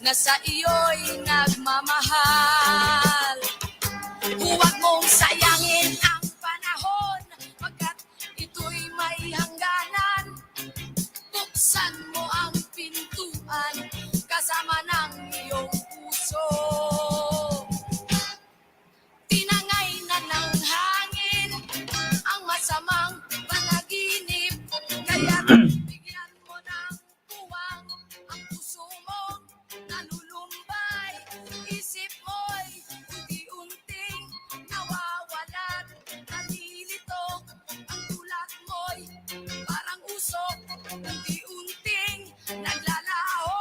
na sa iyo'y nagmamahal. Huwag mong sayangin ang panahon, pagkat ito'y may hangganan. Buksan mo ang pintuan, kasama ng iyong puso. Tinangay na ng hangin ang masamang panaginip, kaya bigyan mo ng puwang ang puso mong nalulumbay. Isip mo'y unti-unting nawawalat, nalilito ang tulad mo'y parang usok, unti-unting naglalaho.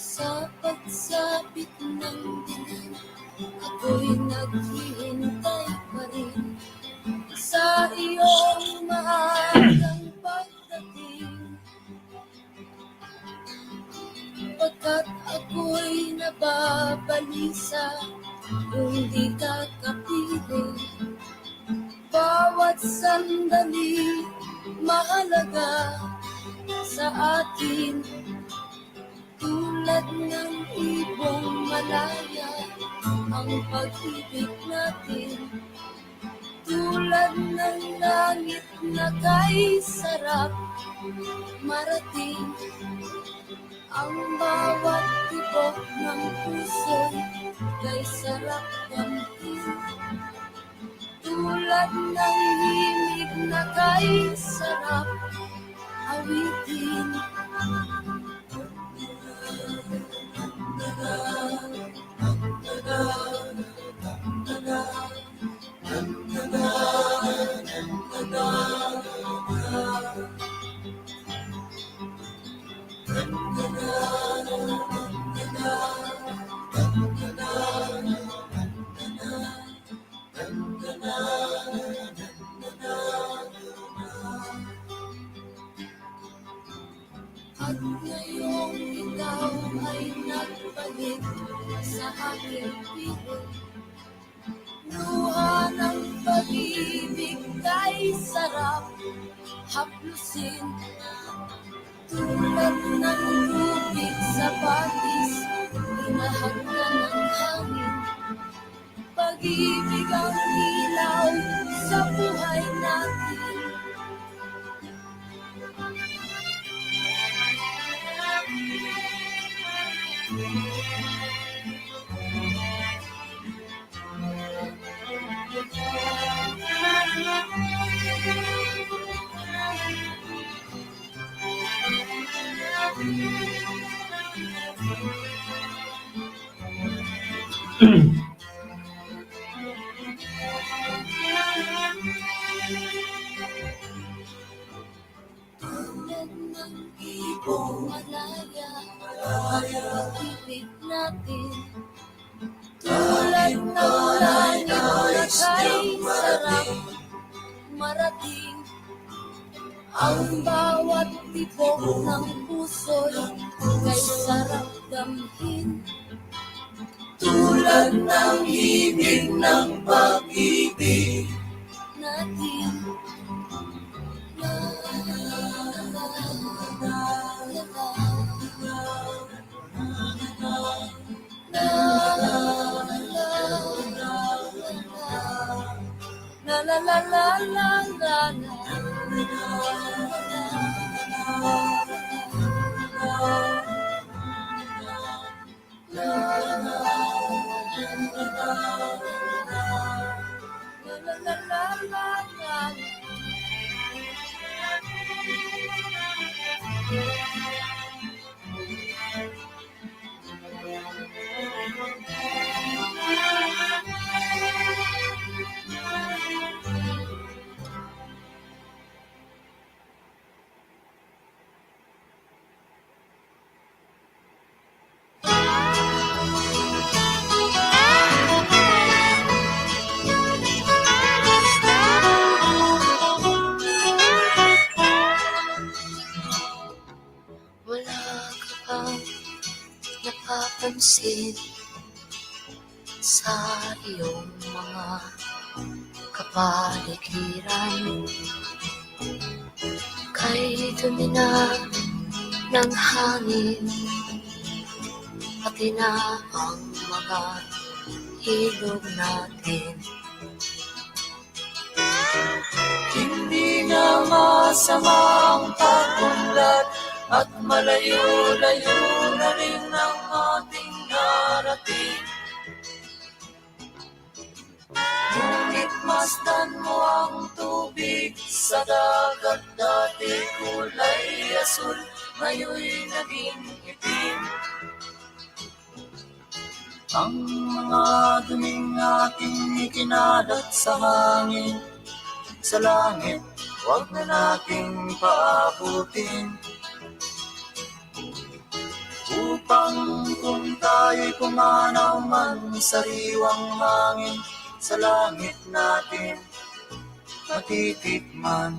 Sa pagsapit ng dilim, ako'y naghihintay pa rin sa iyong maagang pagdating. Pagkat ako'y nababalisa kung di ka kapiling. Bawat sandali mahalaga sa atin, tulad ng ibong malaya ang pag-ibig natin. Tulad ng langit na kay sarap marating, ang bawat tibok ng puso kay sarap kamtin. Tulad ng himig na kay sarap awitin. Ngayong ikaw ay nagbalik sa aking piling, luha ng pag-ibig kay sarap haplusin, tulad ng tubig sa batis, hinahagdan ng hangin. Pag-ibig ang ilaw sa buhay natin. Tulad ng ibong malaya, pag-ibig natin. Tulad ng langit na kay sarap marating, ang bawat tibok ng puso'y kay sarap damhin. Tulad ng himig ng pag-ibig natin. La, la, la, la, wala ka bang napapansin sa iyong mga kapaligiran? Kay dumi na ng hangin, pati na ang mga ilog natin. Hindi na masama ang pag-unlad at malayo-layo na rin ang ating narating. Ngunit masdan mo ang tubig sa dagat, dati kulay asul, ngayon'y naging itim. Ang mga duming ating ikinalat sa hangin, sa langit, huwag na nating paabutin. Upang kung tayo'y pumanaw man sa sariwang hangin, sa langit natin matitikman.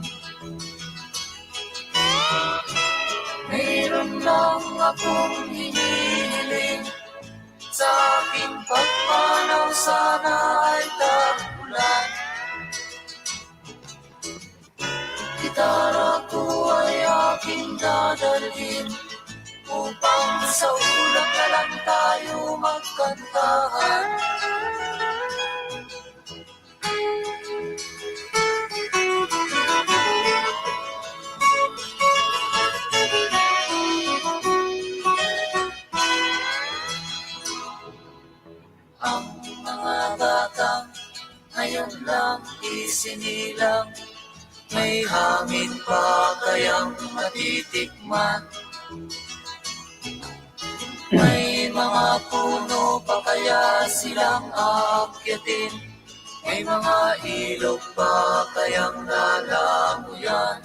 Mayroon lang akong hinihiling, sa aking pagpanaw sana ay tagulan. Gitara ko ay aking dadalhin, upang sa ulap na lang tayo magkantahan. Ang mga batang ngayon lang isinilang, may hangin pa kayang matitikman. May mga puno pa kaya silang aakyatin, may mga ilog pa kayang lalamuyan.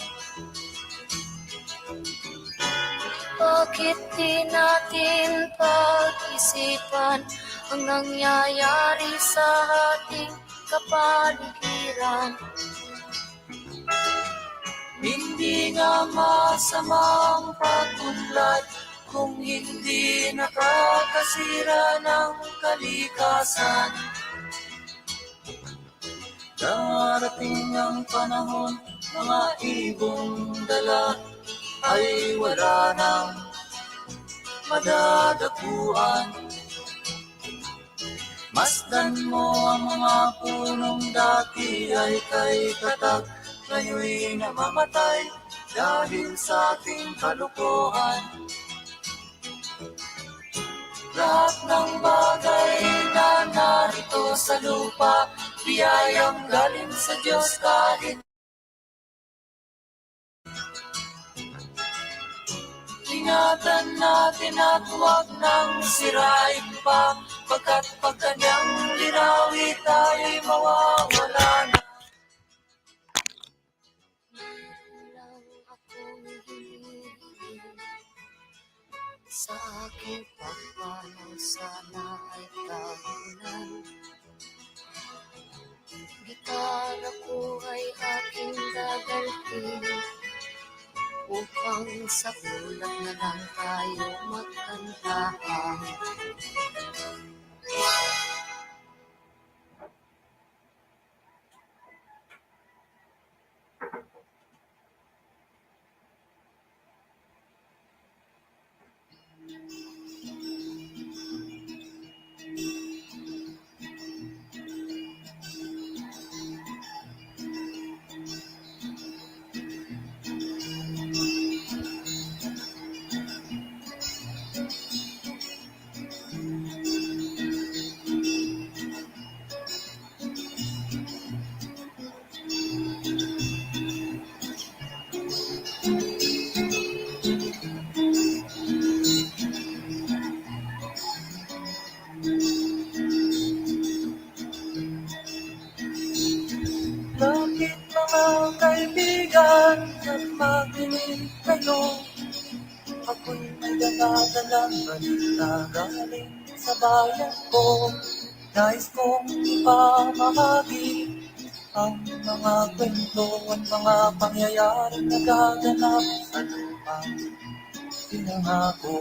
Bakit di natin pag-isipan ang nangyayari sa ating kapaligiran? Hindi nga masamang pag-unlad kung hindi nakakasira ng kalikasan. Darating ang panahon, mga ibong dala ay wala nang madadapuan. Masdan mo ang mga punong dati ay kay katak, ngayon'y namamatay dahil sa ating kalukuhan. Lahat ng bagay na narito sa lupa, biyayang galing sa Diyos kahit ingatan natin at huwag nang sirain pa, pagkat pag kanyang linawi tayo'y mawawala na. Lang akong hinihiling sa aking pagpanaw, sana ay kahunan. Gitara ko ay aking dadalhin upang sa bulag na lang tayo magkantahan. Bakit mga kaibigan at makinig kayo? Ako'y may dadadalang balita galing sa bayan ko. Nais kong ipamahagi ang mga kwento at mga pangyayaring nagaganap sa lupang pinangako.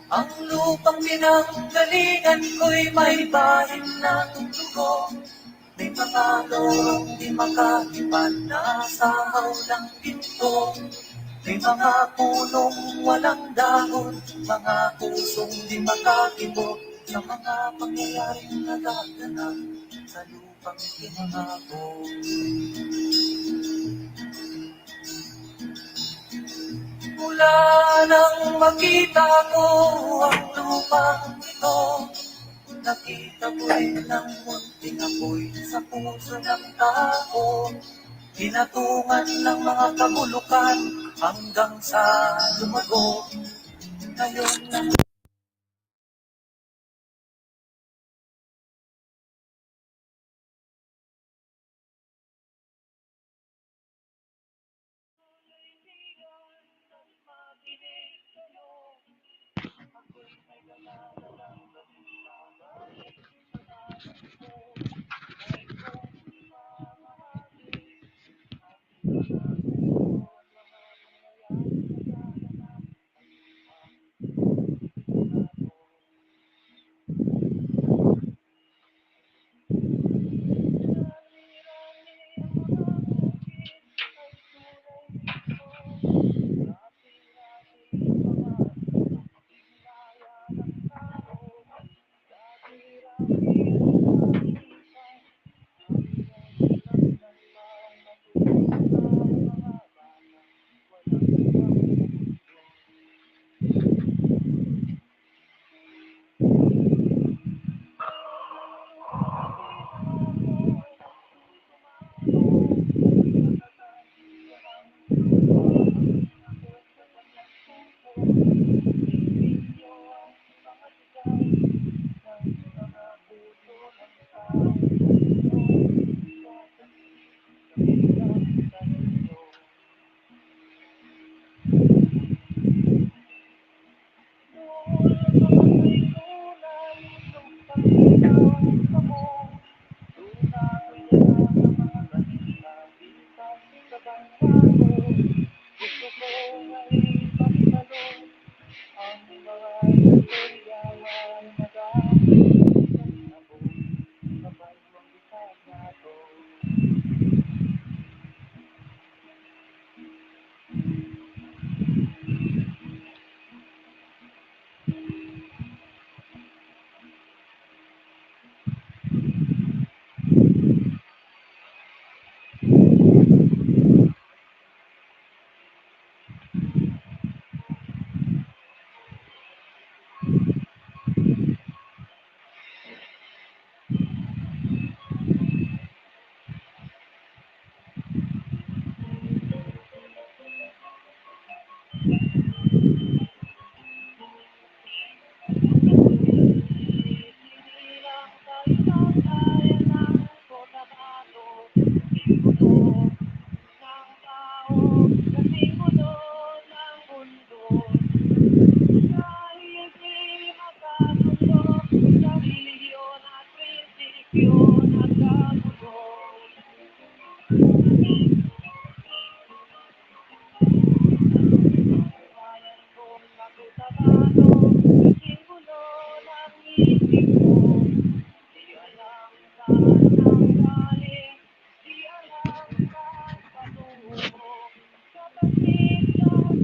Ang lupang pinanggalingan ko'y may bahid ng dugo. May mga lorong di makalipan na sahaw ng ginto. May mga punong walang dahon, mga pusong di makakibo sa mga pangyayaring nagaganap sa lupang pinangako. Mula nang makita ko ang lupang ito, nakita ko rin ang munting apoy sa puso ng tao. Hinatungan ng mga kabulukan hanggang sa lumago. Ngayon na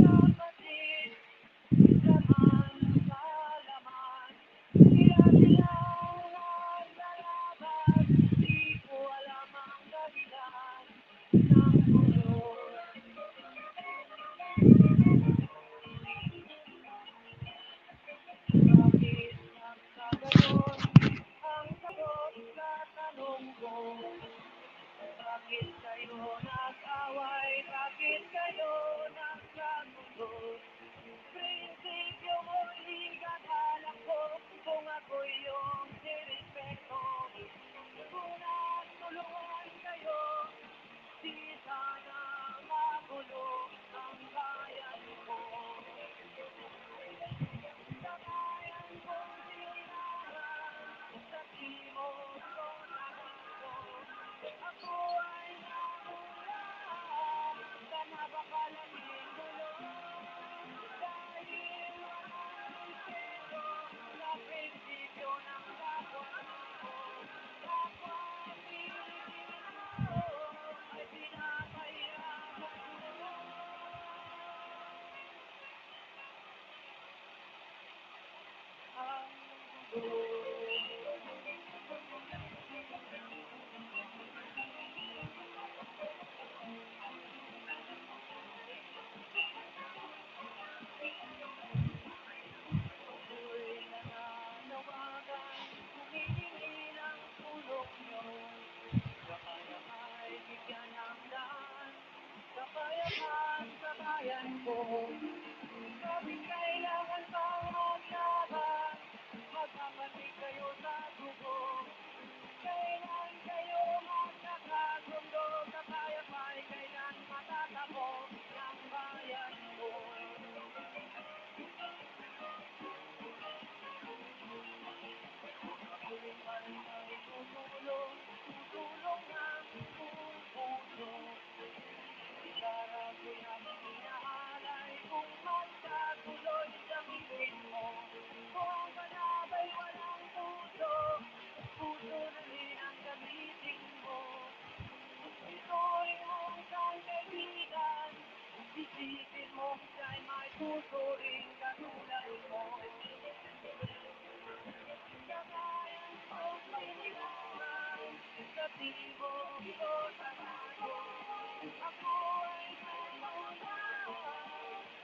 Kapatid, laman sa laman, sila silang naglalaban, di ko alam ang dahilan ng gulo. Bakit nagkagayon ang sagot sa tanong ko? Bakit kayo nag-away? Bakit kayo nagkagulo? Prinsipyo mo'y ikakala ko kung ako'y iyong nirespeto. Ngunit tulungan kayo, di sana magulo ang bayan ko. Sa bayan kong sinara, sa timog ko nangako, ako ay nauna sa napakalaming gulo. Dahil walang respeto sa prinsipyo ng kapwa-tao, kapwa Pilipino ay pinapayagan mo. Ang gulo. Ako'y nananawagan, humihingi ng tulong niyo. Kaya ay bigyan ng daan, kapayapaan sa bayan ko. Bakit kailangan pang maglaban? Magkapatid kayo sa dugo. Kailan kayo magkakasundo? Kapayapaan kailan matatapos ng bayan ko? Ako'y man ay tutulong, tutulong ng buong puso. Isara ko'y aming inaalay kung magkatuloy sa isip mo. Kung ang panabay walang puso, puso na rin ang gamitin mo. Ituring mo isang kaibigan, isipin mo siya'y may puso rin katulad mo. Sa bayan kong sinilangan, sa tibok ko tagado, ako ay nauna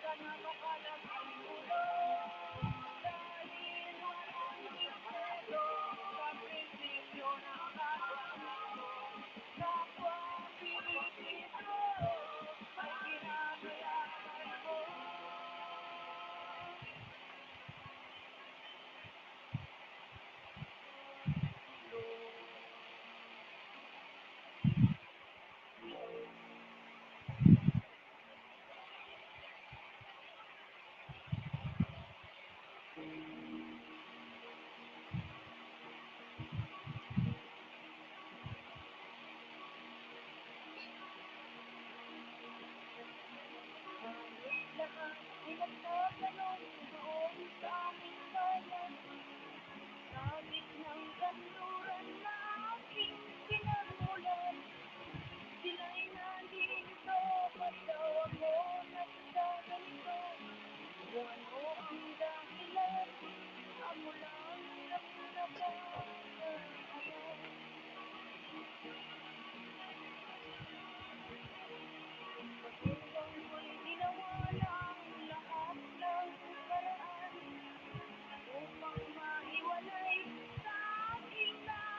sa napakalamang gulo. Dahil walang respeto sa prinsipyo ng kapwa-tao, kapwa Pilipino ay pinabayaan mo. Halos lahat ay nagtatanong doon sa aming bayan. Sabit ng kanluran na aking pinagmulan. Sila'y nandito, ba't daw ako nagkaganito? Kung ano ang dahilan, ako lang ang nakakaalam. Hanggang ko'y ginawa lang lahat ng paraan upang maiwalay sa aking lahat.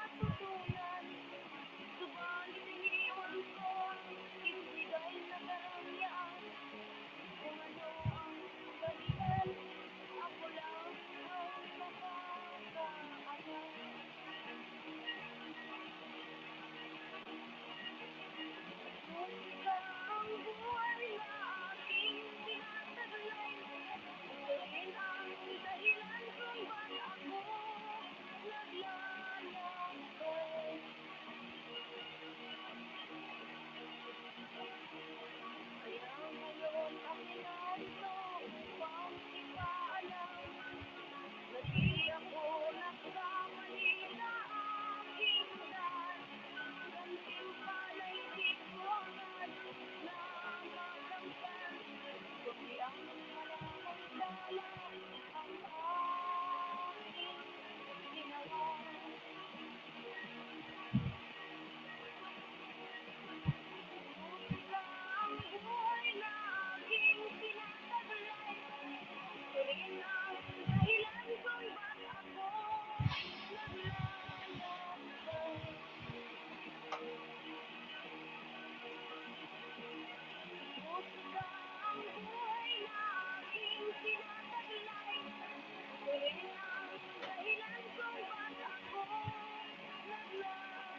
husga ang buhay na aking tinataglay. Ito'y ang dahilan kung ba't ako naglalakbay.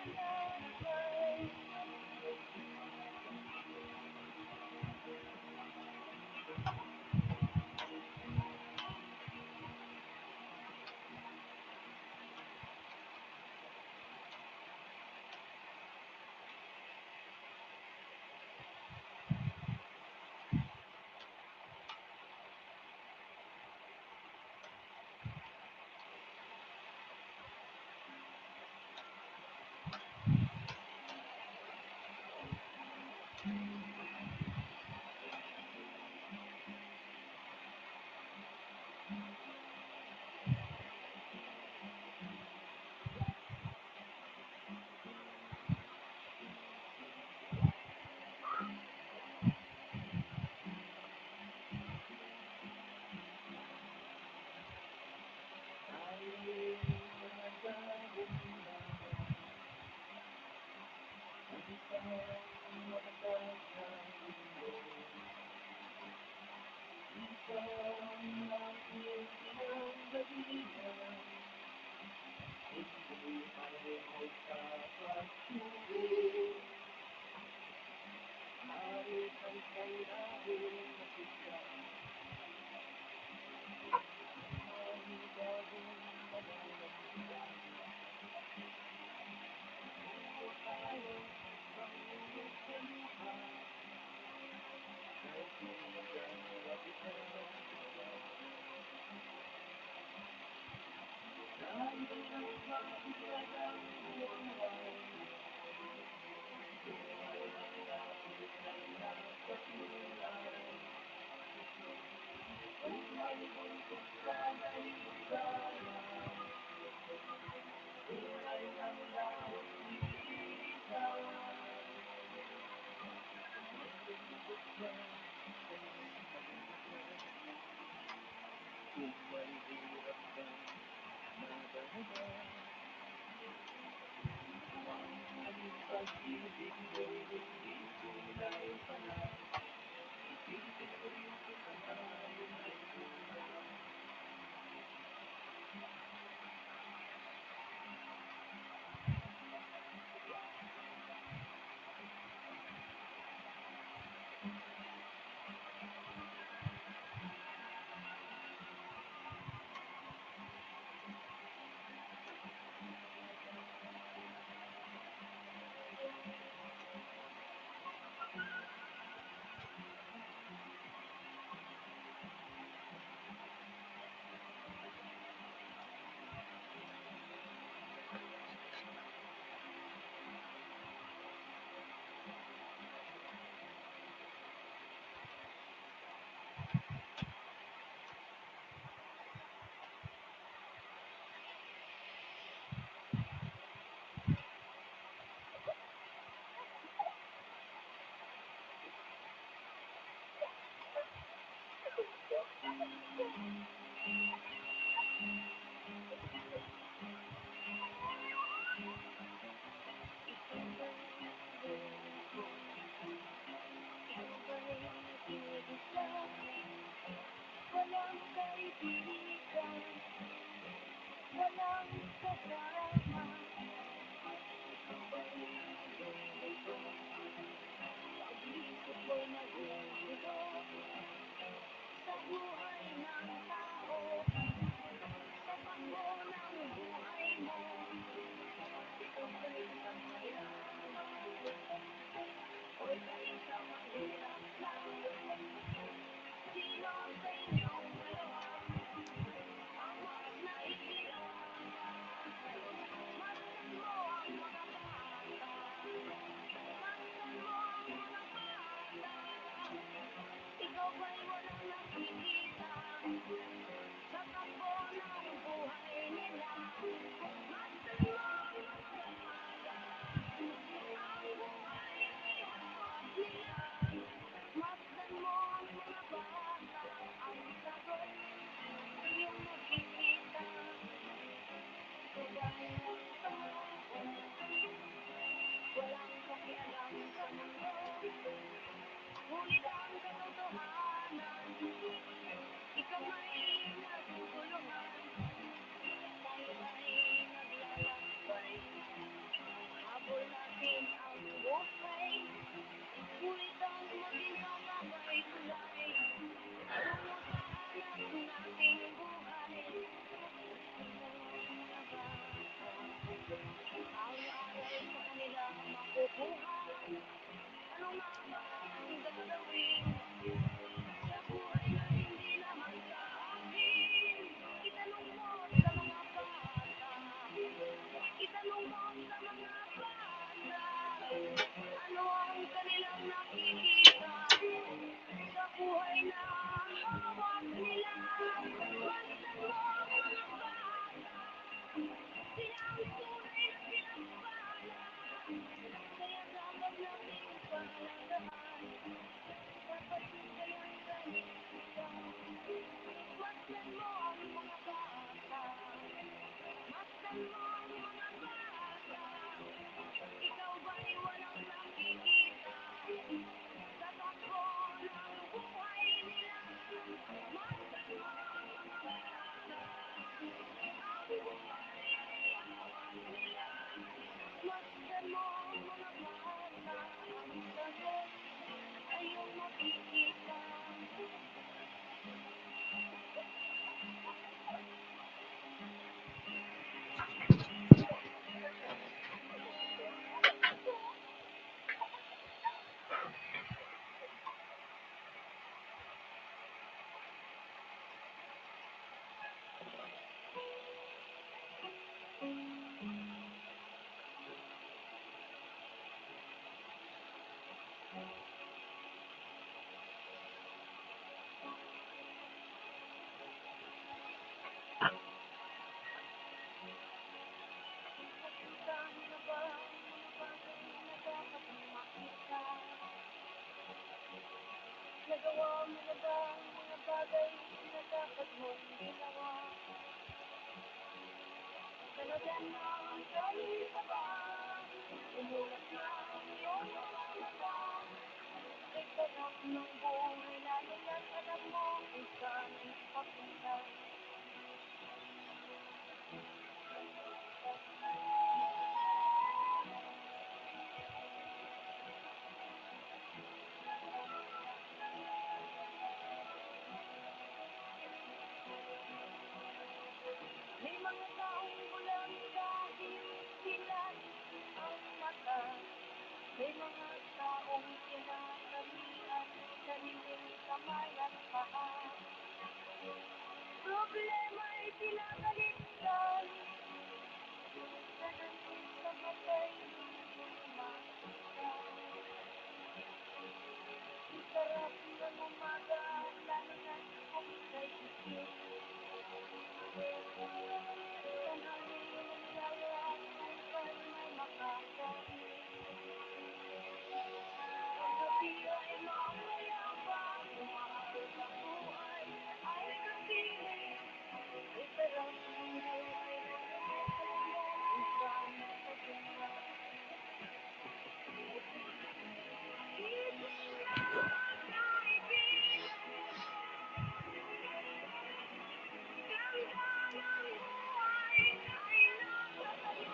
Walang kaibigan, walang kasama. Ikaw ba'y nalulito? Pag-isip ko'y nagugulo sa buhay ng tao, sa takbo ng buhay mo. Ikaw ba'y isang mayaman o ika'y isang mahirap lang? Sino sa inyong dalawa ang mas nahihirapan? Masdan mo ang mga bata, masdan mo ang mga bata. Ikaw ba'y walang nakikita sa takbo ng buhay nila? Masdan mo ang mga bata, ang buhay ay hawak nila. Masdan mo ang mga bata, ang sagot iyong nakikita. Ikaw ba'y ang tao, walang pakialam sa mundo, ngunit ang Ipagtanggol natin ang buhay, ngunit ang maginhawa ay tulay. Tungo sa hanap nating buhay, mga bata. Ang aral sa kanila makukuha, ano nga ba ang gagawin? Sa buhay na hindi naman sa akin, itanong mo sa mga bata. Itanong mo sa mga bata, ano ang kanilang nakikita sa buhay na hawak nila. Masdan mo mga bata, sila ang tunay na pinagpala. Kaya dapat nating pahalagahan, dapat kayang ganita. Masdan mo ang mga bata, masdan mo ang mga bata. Ikaw ba'y walang nakikita sa takbo ng buhay nila? Masdan mo ang mga bata, ang buhay ay hawak nila. Masdan mo ang mga bata, ang sagot ay iyong makikita. Nakita mo na ba ang mga bagay na dapat mong makita? Nagawa mo na ba ang mga bagay na dapat mong ginawa? Talaga nang kanina ba? Umulat na ang iyong mga mata. Kay sarap ng buhay, lalo na't alam mo kung saan papunta. May mga taong bulag dahil silat ang mata. May mga taong kinakalian, sariling kamay at paa. Problema'y pinagalitan, dadating sa bagay hindi makita. Sarap ng umaga, lalo na't kung ika'y gising. Tanghaling naglalakad kung saan may makakain. Ang gabi ay mamayabang, umahal sa buhay ay kapiling. Ay sarap ng buhay, alam mo kung saan papunta. Isip na magkaibigan, ganda ng buhay ay nasa sayo.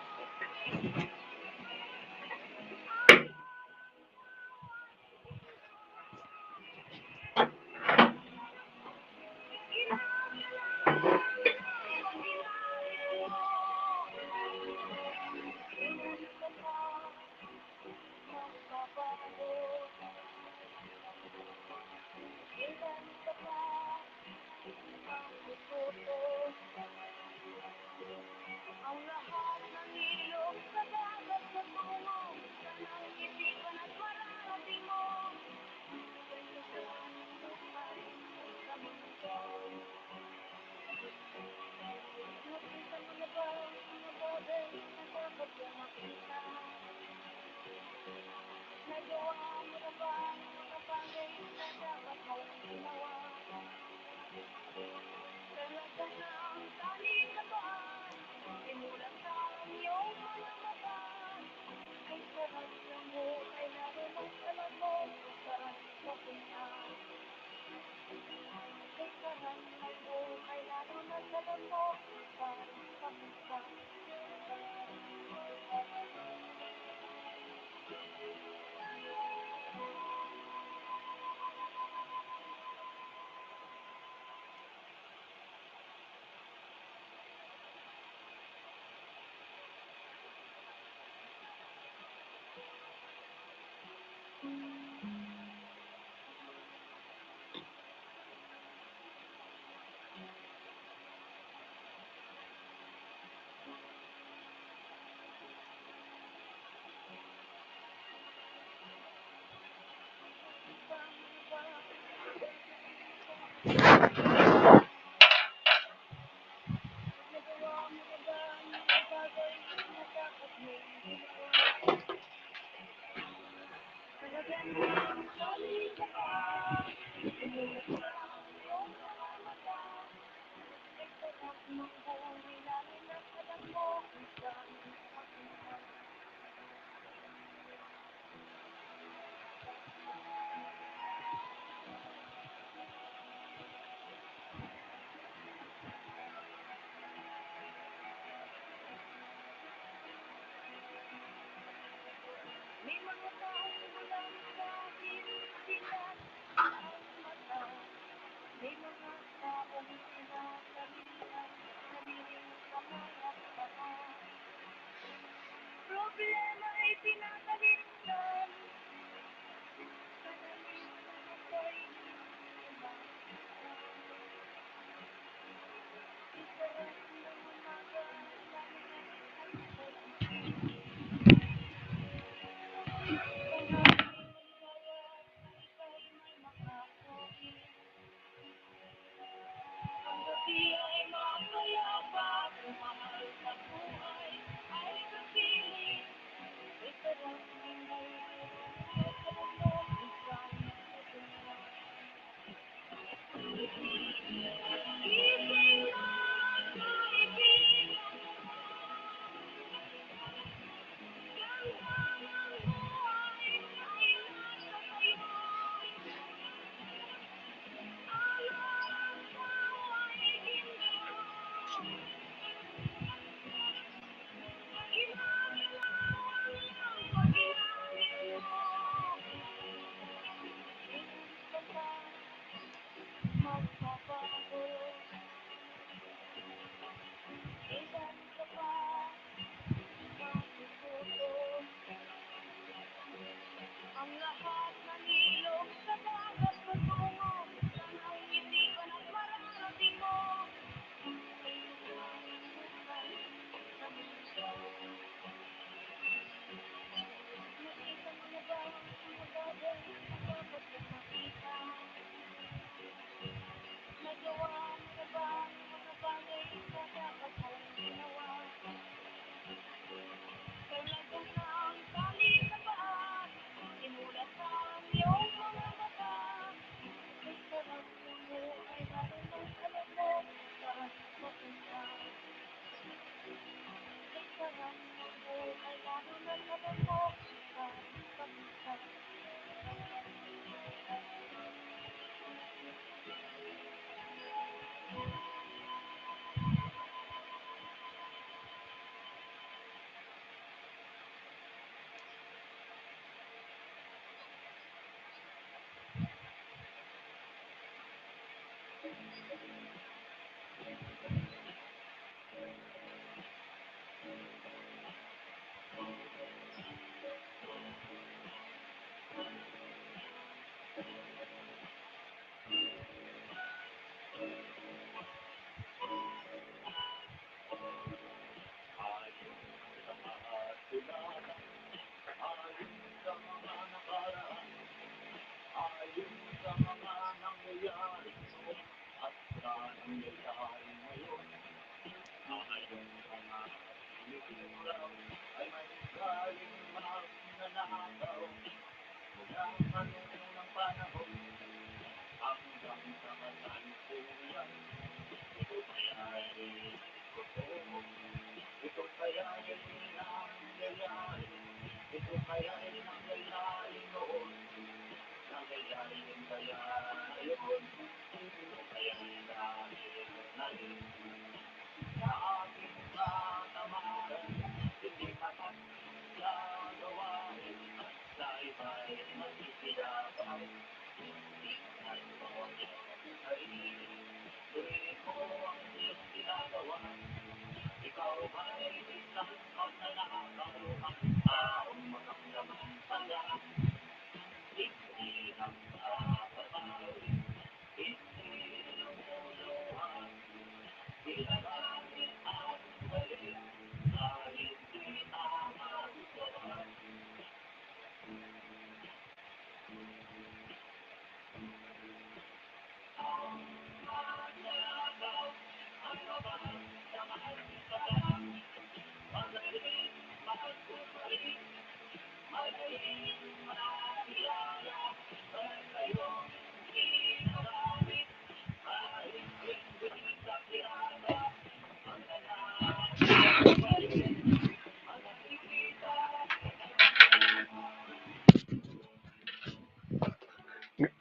Ang lahat ng ilog sa dagat na tungo, sanang isipan at mararating mo. Kaya sa buhay ay kamusta. Nakita mo na ba ang mga bagay na dapat mong makita? Nagawa mo na ba ang mga bagay na dapat mong ginawa? Talaga na ang talikaban, simulat sa iyong mga mata. Ay sarap ng buhay, lalo na't alam mo kung saan papunta. Ay sarap ng buhay, lalo na't alam mo kung saan papunta. Problema ay tinatagimlan, salamin naman ko'y isarap ng umaga, lalo na ang gabi ay mapayapa, mahal sa buhay ay kapiling, isarap ng buhay, isarap ng isang nagagawa. Gising na, kaibigan, ganda ng buhay ay nasa sa'yo. Araw-araw ay ginto, ginagalawan ng pag-ibig mo. Kailan ka ba magbabago? Kailan ka ba matututo? Ang lahat ng ilog sa dagat patungo saan ang isipan at mararating mo. Kayo ang hukay sa mundo. Nakita mo na ba ang mga bagay na dapat mong makita? Nagawa mo na ba ang mga bagay na dapat mong ginawa? Talaga na ang tali sa paa, simulat na ang iyong mga mata. Ang sarap ng buhay, lalo na't alam mo saan papunta. Ang sarap ng buhay, lalo na't alam mo saan papunta.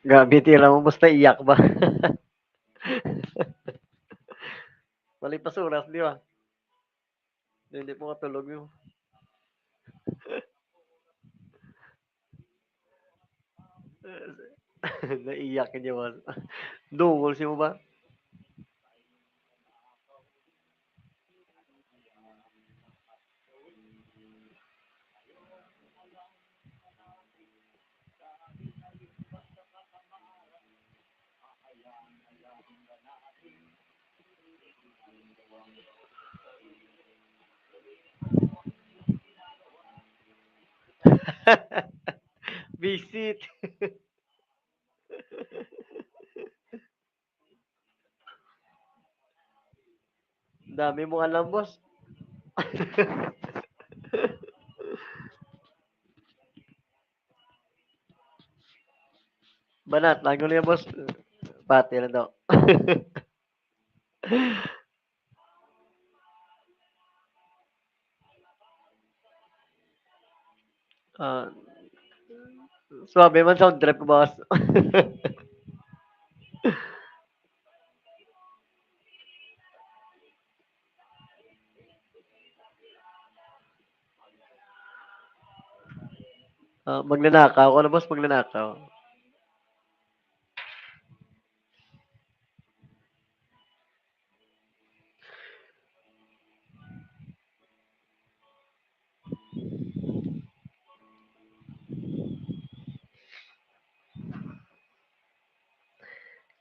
Grabe tira mo basta iyak ba? Malipas oras, di ba? Hindi po katulog yung naiyak niya ba? Dungol siya mo ba? Visit. Dami mong alam, boss. Banat, lago na yan, boss. Pati na daw. Ah, swabe man sound trip, boss. Magnanakaw. Ano, boss? Magnanakaw.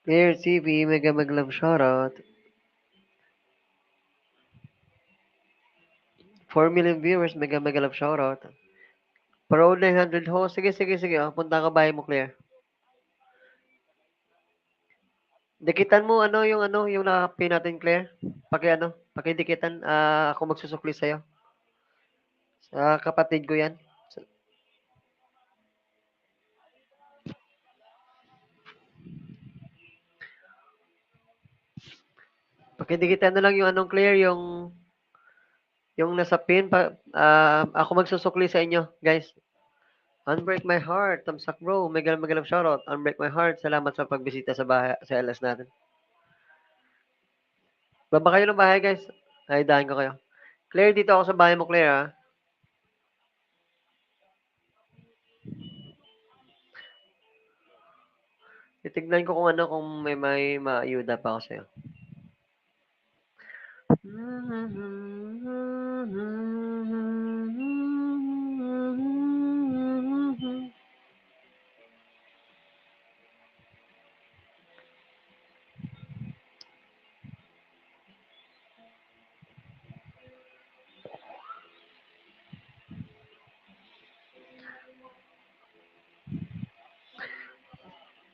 Here, TV, mega maglam shoutout. 4 million viewers, mega mega love shoutout. Pro 900 ho. Sige, sige, sige. Oh, punta ka bahay mo, Claire. Dikitan mo yung naka-pin natin, Claire. Pakidikitan. Ako magsusukli sa'yo. Sa kapatid ko yan. Pakidikitan na lang yung Claire, yung nasa pin. Ako magsusukli sa inyo, guys. Unbreak my heart. Tamsak bro. Mega mega love shoutout. Unbreak my heart. Salamat sa pagbisita sa bahay, sa LS natin. Baba kayo ng bahay, guys. Ay, dahan ko kayo. Claire, dito ako sa bahay mo, Claire, ha? Titignan ko kung may maayuda pa ako sa'yo.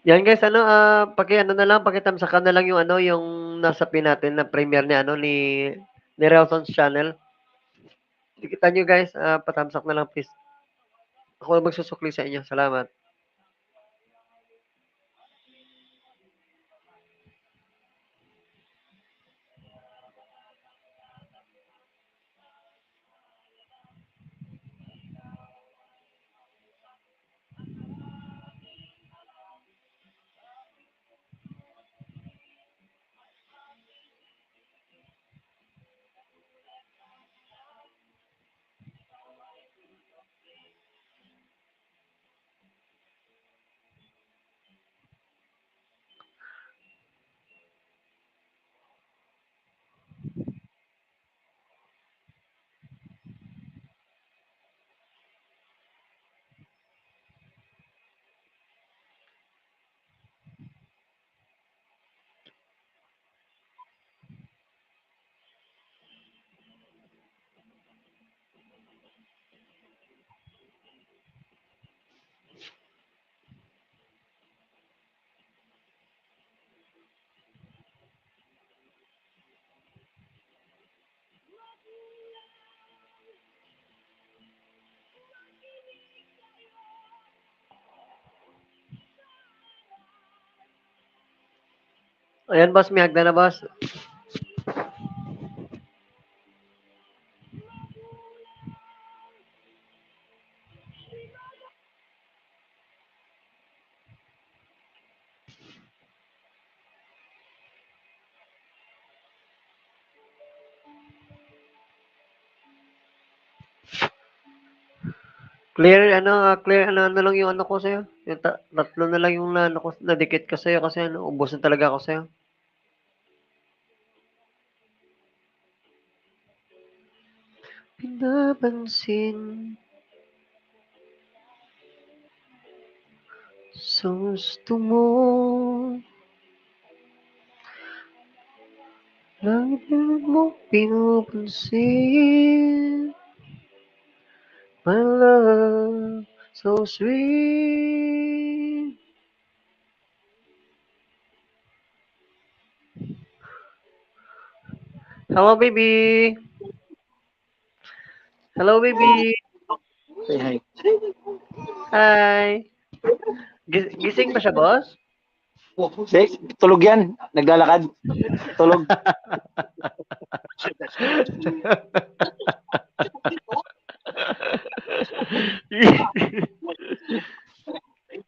Yan guys, na lang, pakitamsakan na lang yung nasa pin natin na premiere ni Relson's channel. Tikitan nyo guys, patamsak na lang please. Ako magsusukli sa inyo. Salamat. Ayan boss, may hagda na boss. Clear, lang yung ko sa'yo. Yung tatlo na lang yung nadikit ko sa'yo kasi ubos na talaga ako sa'yo. Pinapansin sa gusto mo. Bakit mo pinupansin? My love, so sweet. Hello, baby. Hello, baby. Say hi. Hi. Gising ba siya, boss? Say, tulog yan. Naglalakad. Tulog.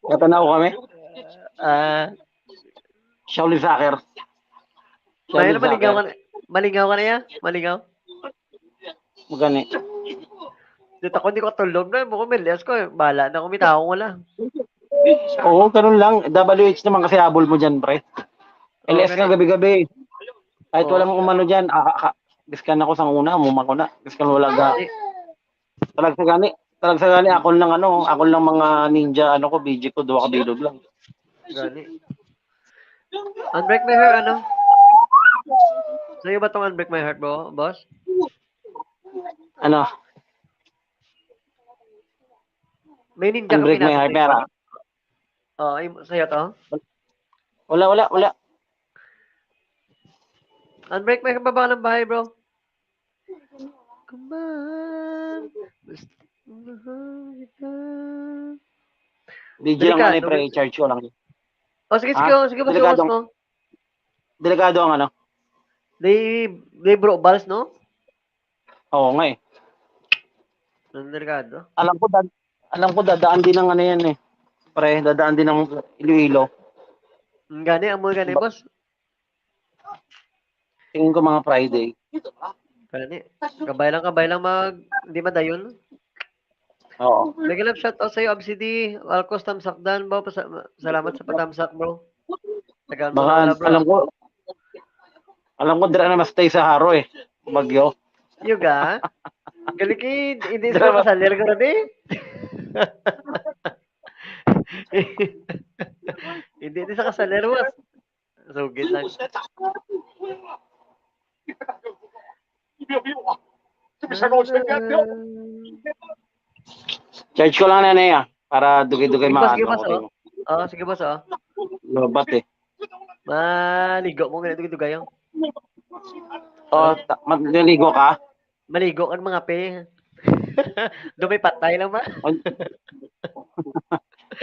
Katanaw kami. Ah, Shaolin Soccer. may Shaolin maligaw Soccer. ka na. Maligaw ka na ya? Maligaw? Magani. Dito ako hindi ko tulog na. Mukhang meles ko. Bala na kumita ako wala. Oo, ganun lang. WH naman kasi habol mo dyan, pre. Oo, LS ka gani. gabi-gabi. Kahit Oo. walang umano dyan, diskan ako sa una, umuma ko na. Diskan wala ga. Gani. Talag sa gani, ako lang mga ninja, ko, BG ko, 2 kabilog lang. Gani. Unbreak my heart, ano? Sa'yo ba tong unbreak my heart, boss? Ano, May ninja kang unbreak my pinasok heart, sa'yo, pera. ba? Oo, sa'yo to? Wala. Unbreak my heart, baba ng bahay, bro. Come on. Basta mahal kita. BG lang Delikado. pre, charge ko lang. Oh, sige, sige, Ha? oh, sige, boss, oh, boss, no? Delikado ang ano. They bro, balls, no? Oo nga eh. Ang delikado. Alam ko dadaan din ng ano yan eh. Pre, dadaan din ng Iloilo. Gani, amoy gani, boss. Tingin ko mga Friday. Gani. Kabay lang hindi madayon. Oo. Mega love shoutout sa'yo, AbCD. Alcos, tamsakdan, bro. Salamat sa patamsak, bro. Tagal mo na wala, Baka bro. alam ko dira na mastay sa Haro eh. Bagyo. Yuga. Galikid, hindi Dira sa kasalir ko rin eh. Hindi sa kasalir, boss. Sugid lang. Charge ko lang na ah. Para dugay-dugay Sige, boss, sige, maaga boss, ko oh. rin. Oo, sige, boss, oh. Lobat eh. Maligo mo ganito gito kayo. Oh, magliligo ka? Maligo ka ng mga pe. Dumi patay lang ba?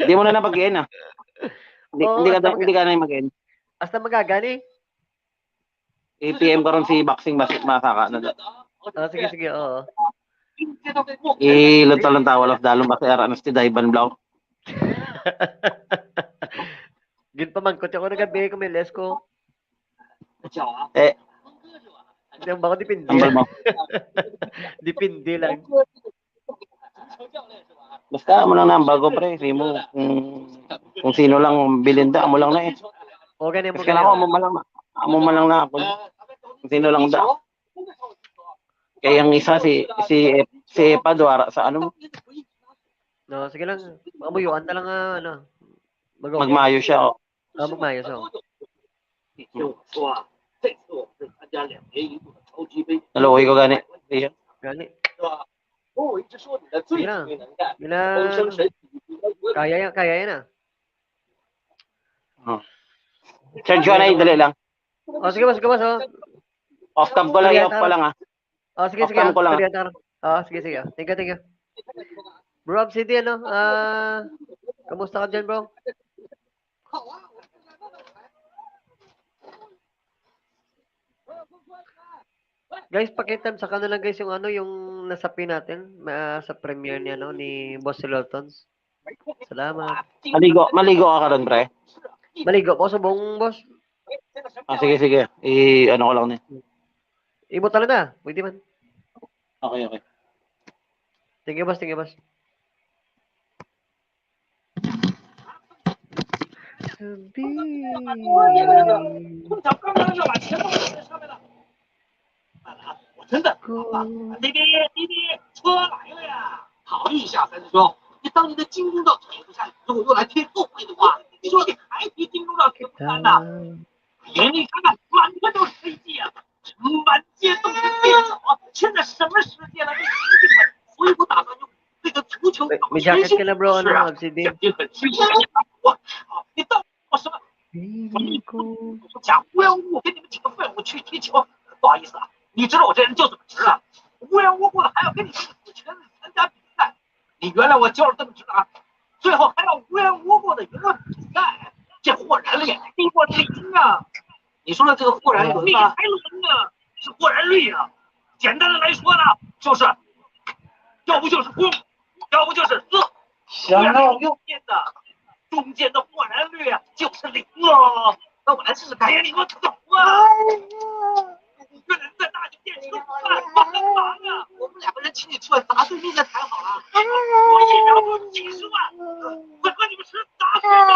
Hindi mo na napag-in ah. Oo, Hindi ka na mag-in. hasta magagani. I-PM ka ron si Boxing Masaka na. Oh, sige, sige, oo. Ilan tawal of dalong basta aranas ti Daiban Blau. Gin pa mangkot ako na gabi ko may lesko. Eh, Hindi ba ko dipindi tambal lang. mo. Dipindi lang. Basta mo lang na bago pre, hindi mo kung sino lang bilinda mo lang na eh. O ganyan mo Kasi ako ganyan. amo man lang na ako. Kung sino lang da. Kaya yung isa si Epa Duara sa ano No, sige lang. Mamuyuan na lang ano. magmayo siya oh. Magmayos oh. Naluoy ko gani. Iya. Gani. Sige lang. Kaya yan ah. Oh. Charge ko na dali lang. Oh, sige boss oh. Off cam ko lang, off pa lang ah. Oh, sige, sige. Off cam ko lang. Oh, sige, sige. Thank you. Bro, City, ano? Kamusta ka dyan, bro? Guys, pakita sa kanila guys yung ano, yung nasa pin natin sa premiere niya, no, ni Boss Loltons. Salamat. Maligo ka ron, pre. Maligo po sa buong boss. Ah, sige. Ano ko lang ni. Ibot na. Pwede man. Okay. Thank you, boss.弟弟，车来了呀！好一下才说，你当你的金钟罩贴不上，如果用来贴后背的话，你说你还贴金钟罩贴不上呢？眼里看看，满车都是飞机啊！满街都是电脑，现在什么世界了？你醒醒吧！所以我打算用这个足球 May jacket ka na bro, 是啊， ano, LCD? 奖金很巨大。我你到我什么？ Piling ko. 讲无缘无故给你们几个废物去踢球，不好意思啊，你知道我这人就这么直啊，无缘无故的还要跟你死圈子参加比赛，你原来我就是这么直啊，最后还要无缘无故的赢了比赛，这豁然率低过零啊！你说的这个豁然率还零呢，是豁然率啊。简单的来说呢，就是要不就是公，要不就是私，豁然中间的豁然率啊就是零了。那我来试试看，你给我走啊！一个人在大酒店吃饭，我很忙啊。我们两个人请你吃饭，砸对面的谈好了。我一秒钟几十万，我和你们吃砸对面。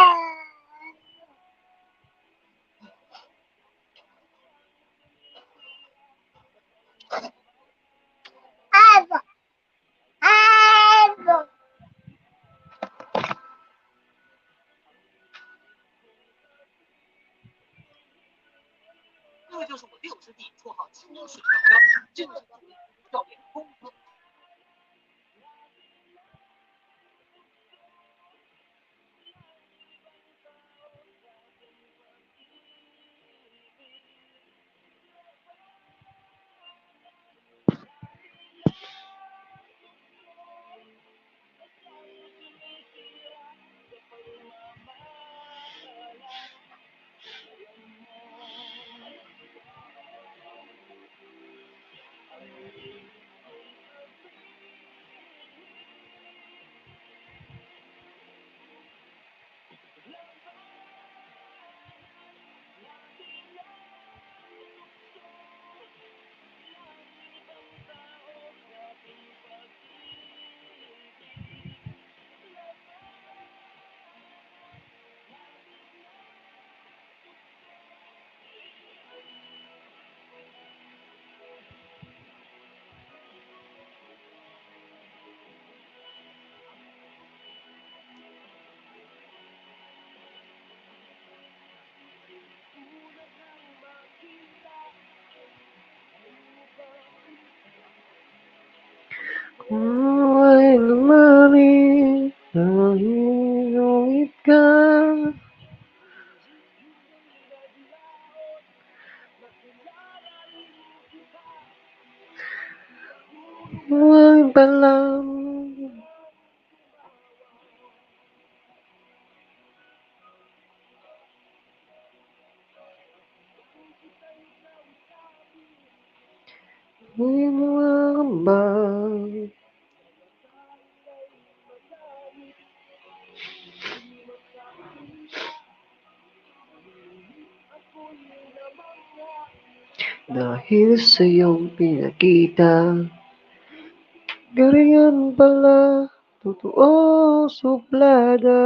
这个就是我6师弟，绰号青水小江，这个是教练公子。Kung ay lumari, nahinuit ka. Huwag pa lang. May mga kambal. Dahil sa iyong pinakita, galingan pala, totoo suplada.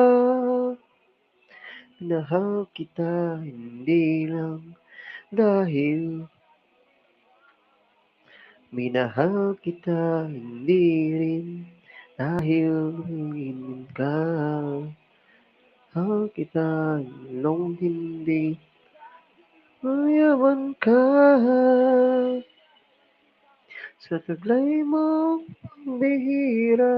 Minahal kita, hindi lang dahil minahal kita, hindi rin dahil ingin ka. Mahal kita nung hindi mayaman ka. Sa taglay mo, bihira.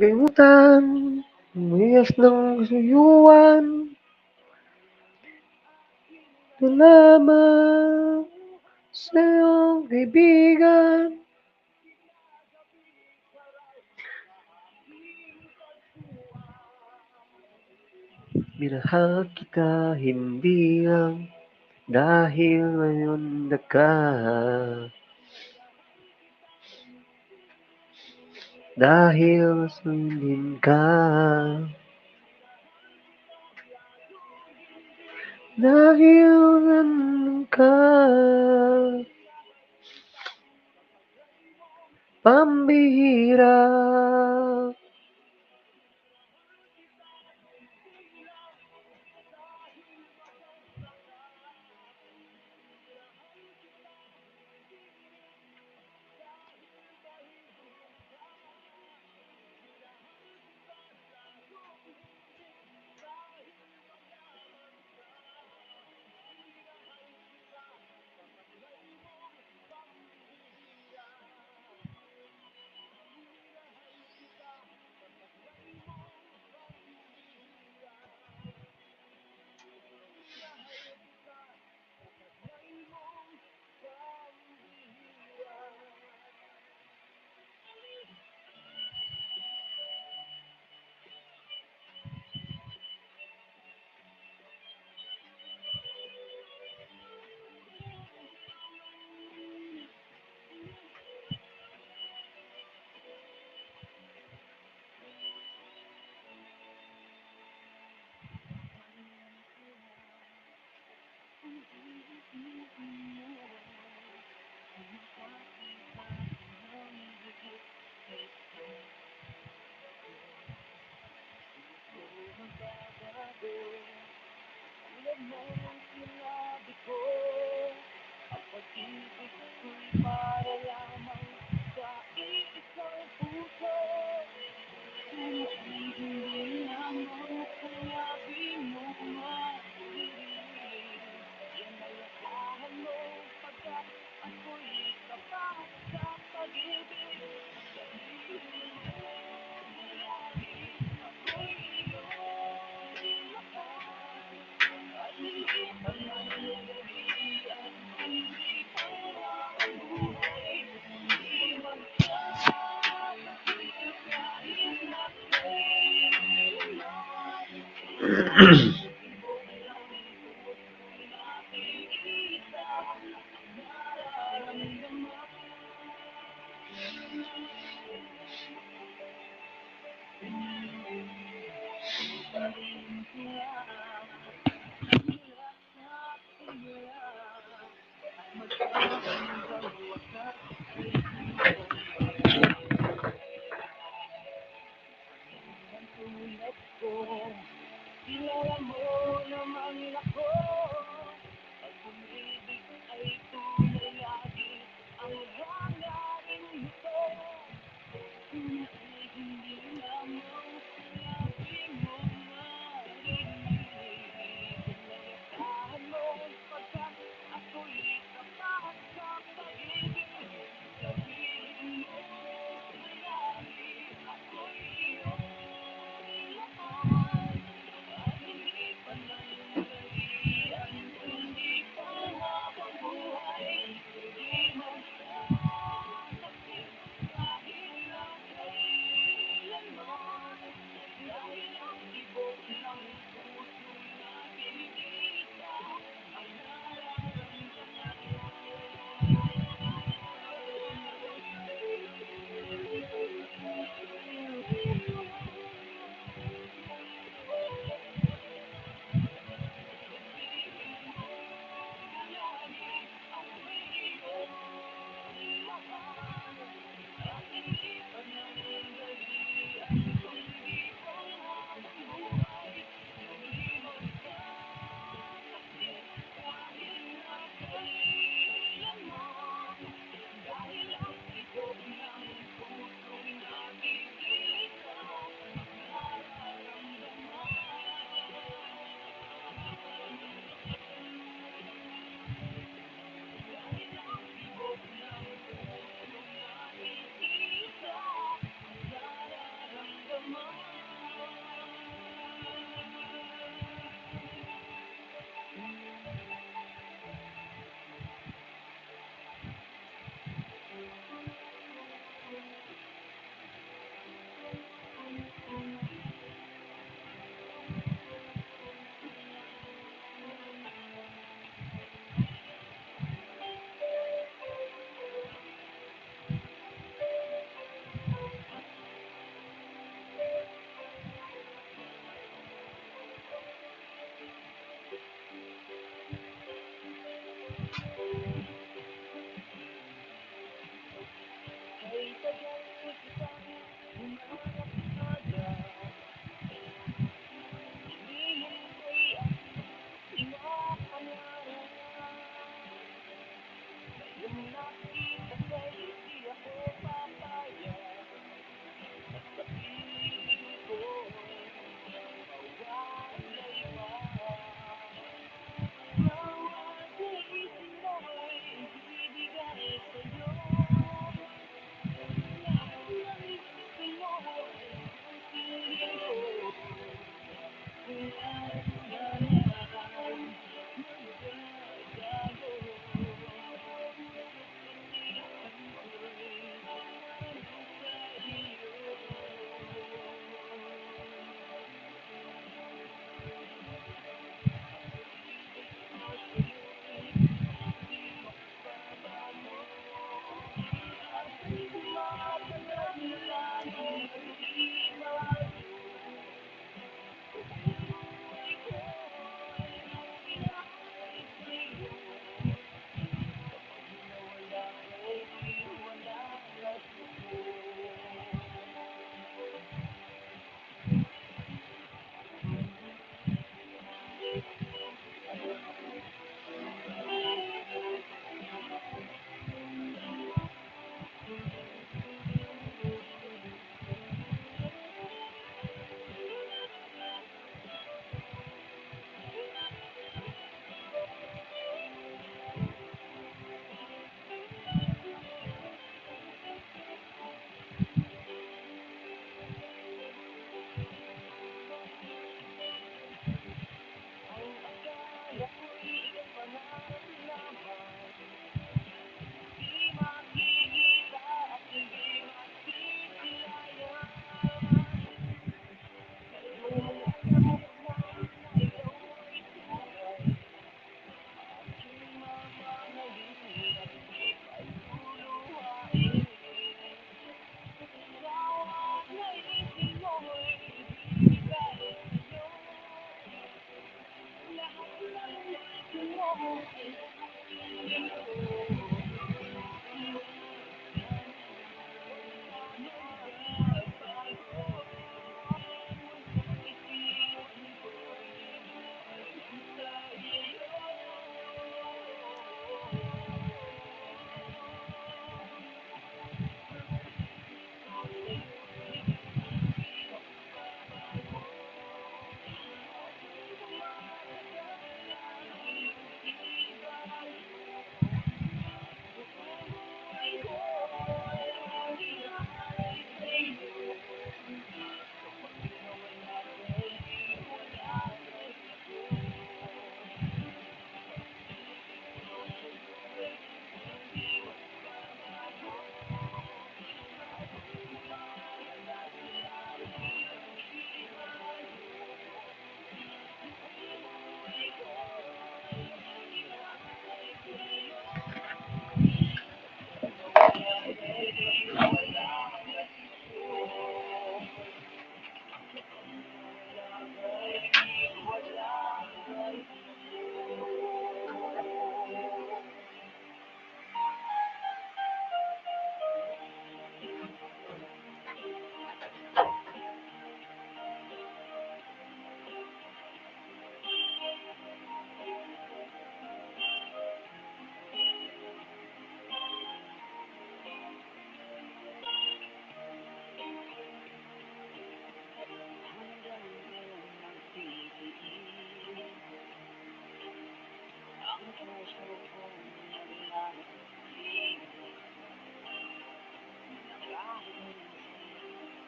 Limutan, umiyas ng suyuan. Salamat sa iyong kaibigan. Minahal kita hindi lang dahil ngayon ka. Dahil sundin ka. Dahil nandun ka. Pambihira.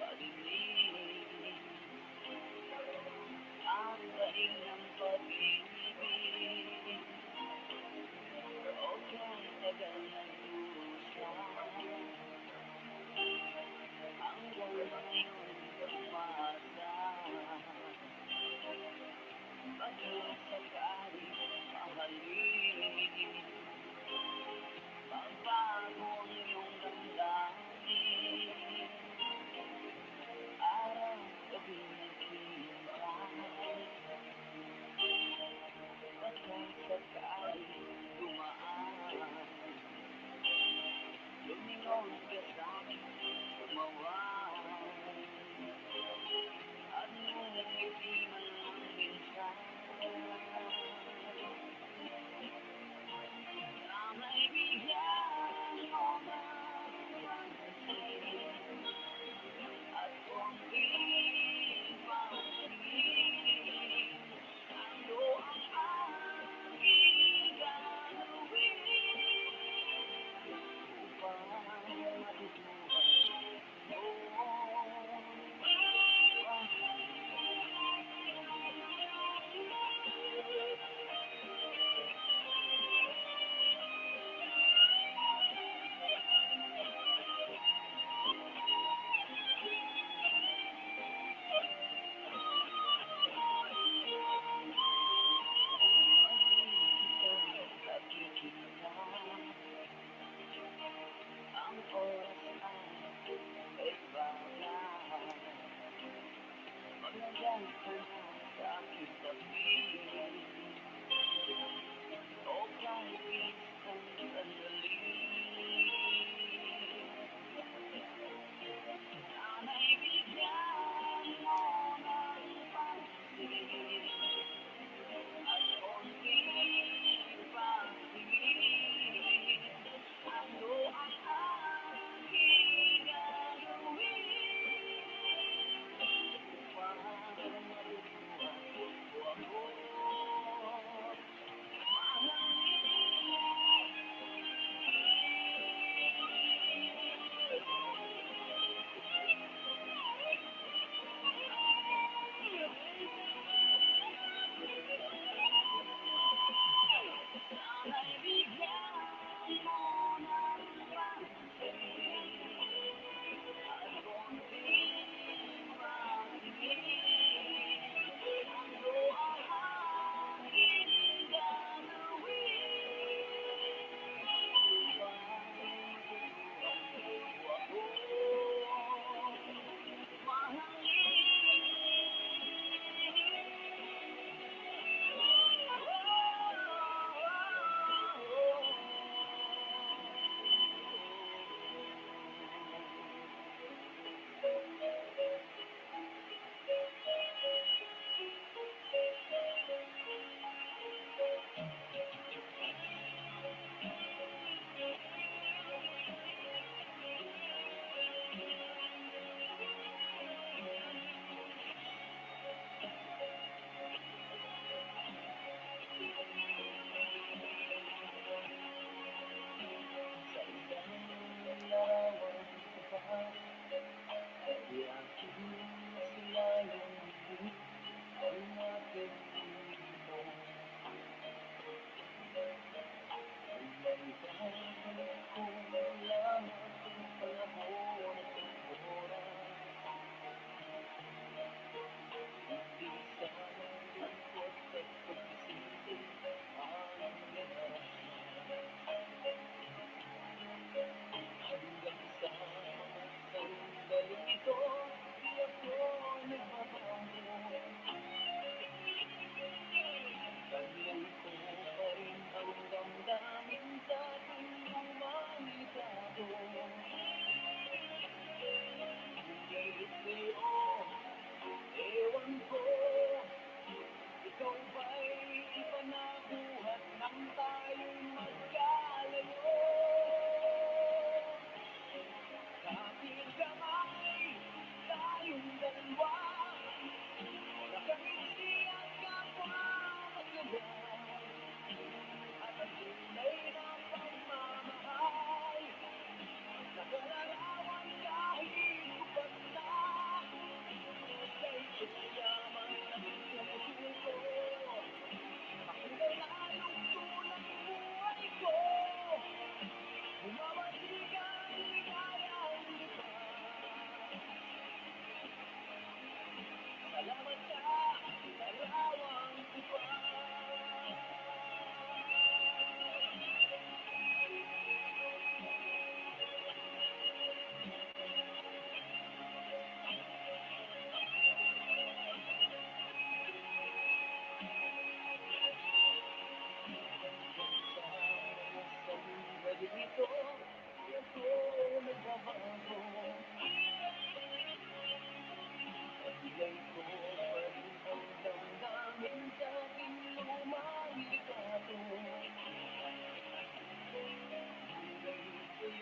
pag-ibig, ang daing ng pag-ibig, o kay tagal nagdurusa, hanggang ngayon pag-masa, baka sakali mahalin, magbago ang iyong damdamin, araw-gabi naghihintay, baka sakali dumaan, lumingon ka sa'kin, tumawag, at ngumiti man lang minsan, na may bigyan mo ng pansin, at konting pangingin, ano ang aking gagawin upang matutuhan mo nakikita, ang oras ay may bagay, magandang ka na sa aking tabi, o kahit isang sandali, sana'y bigyan mo ng pansin, at konting pag-ibig, ano ang aking gagawin upang matutuhan mo ako mahalin.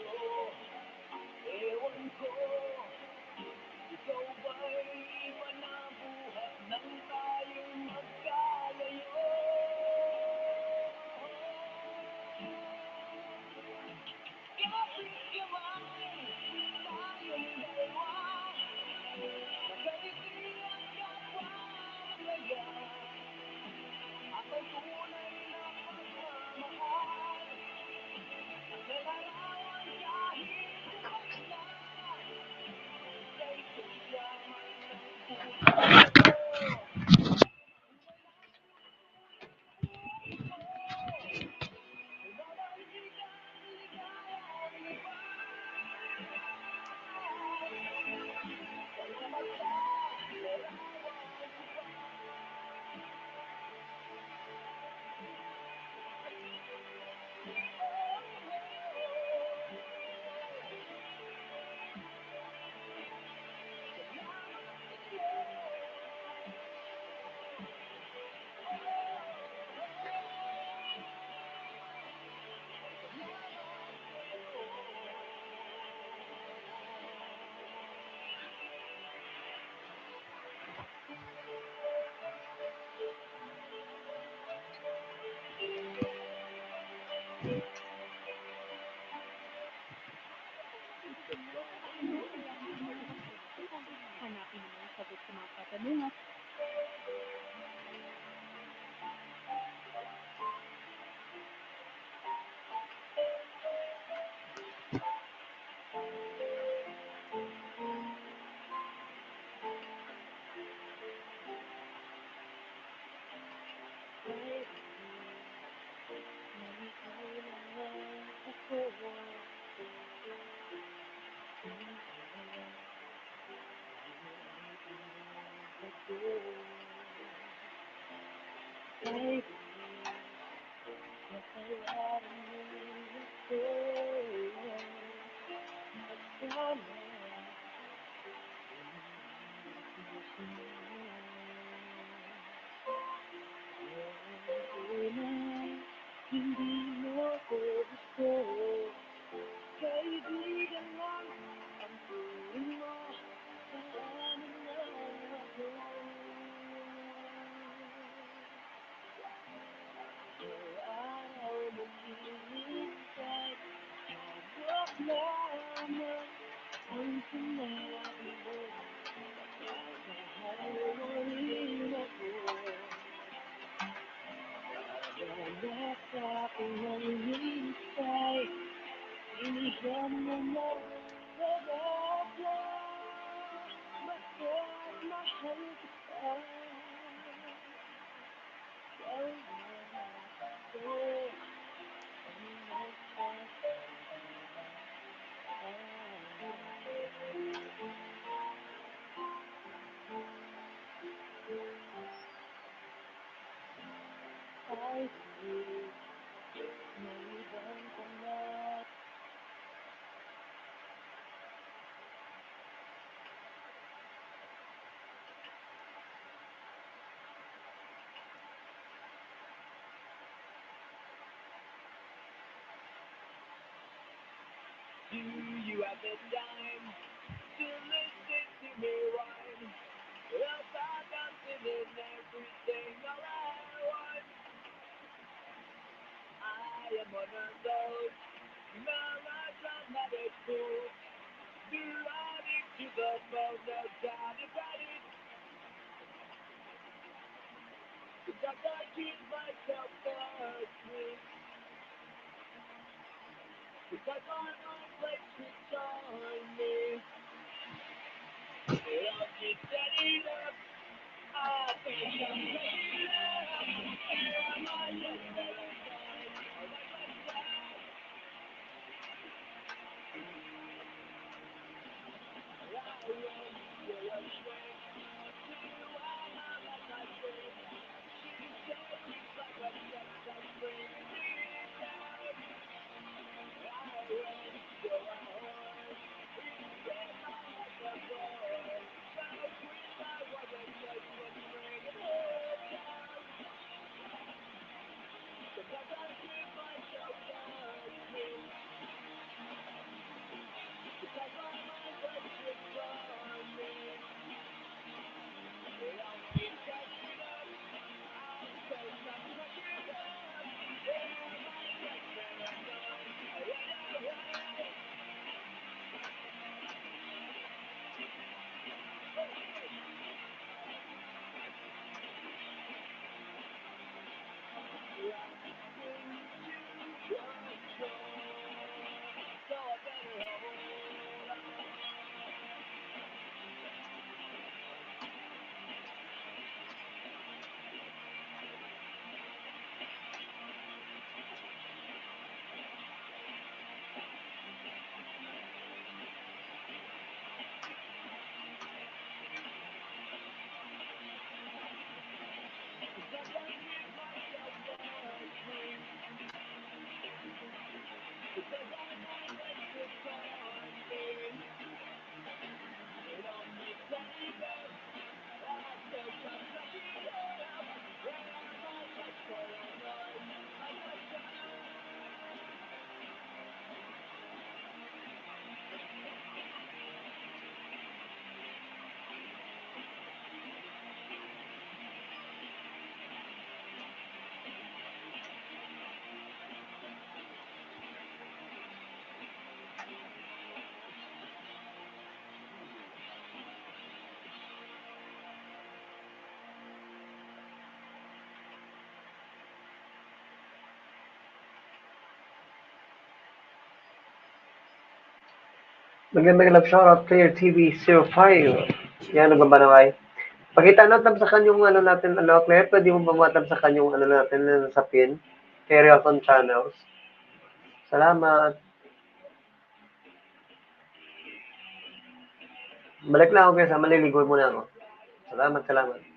sa'yo. Ewan ko, ikaw ba'y manabuhat nang tayo'y magkalayo? Kahit kamay, tayong dalawa, magkaibigan kapwa malaga. At may tunay na pagmamahal, at nalarawan kahit bukas na, sa isa't laman ng puso ko. Hanapin mo ang sagot sa mga katanungan. Hindi mo ko gusto, kaibigan lang ang turing mo, saan na ako? Araw mong hinihintay, hawak lamang ang sinabi mo, mahal mo rin ako. Wala sa aking hinihintay, inihan mo na nabasa, basta't mahal kita. Ikaw na ako, ang I see, may ibang pangarap. Do you have the time to listen to me whine about nothing and everything all at once? I am one of those melodramatic fools, running to the phone, no doubt about it. 'Cause I can't keep myself asleep, because I know place it's on me. I'll get steady up, I think I'm ready up. Here am I, just verified, all by myself. I went to a shrink to analyze my skin. She said it's like a sex that's bringing me down. I went to a whore, instead not like a boy. So queen I was a judgment ring. Oh, down. Magandang love shoutout, Clear TV 05. Yan, nagbabanaway. Pakita natin sa kanyang ano natin, ano, Claire, pwede mo ba matam sa kanyang ano natin na sa pin? Kay Realton Channels. Salamat. Balik na ako guys, maliligo muna ako. Salamat, salamat.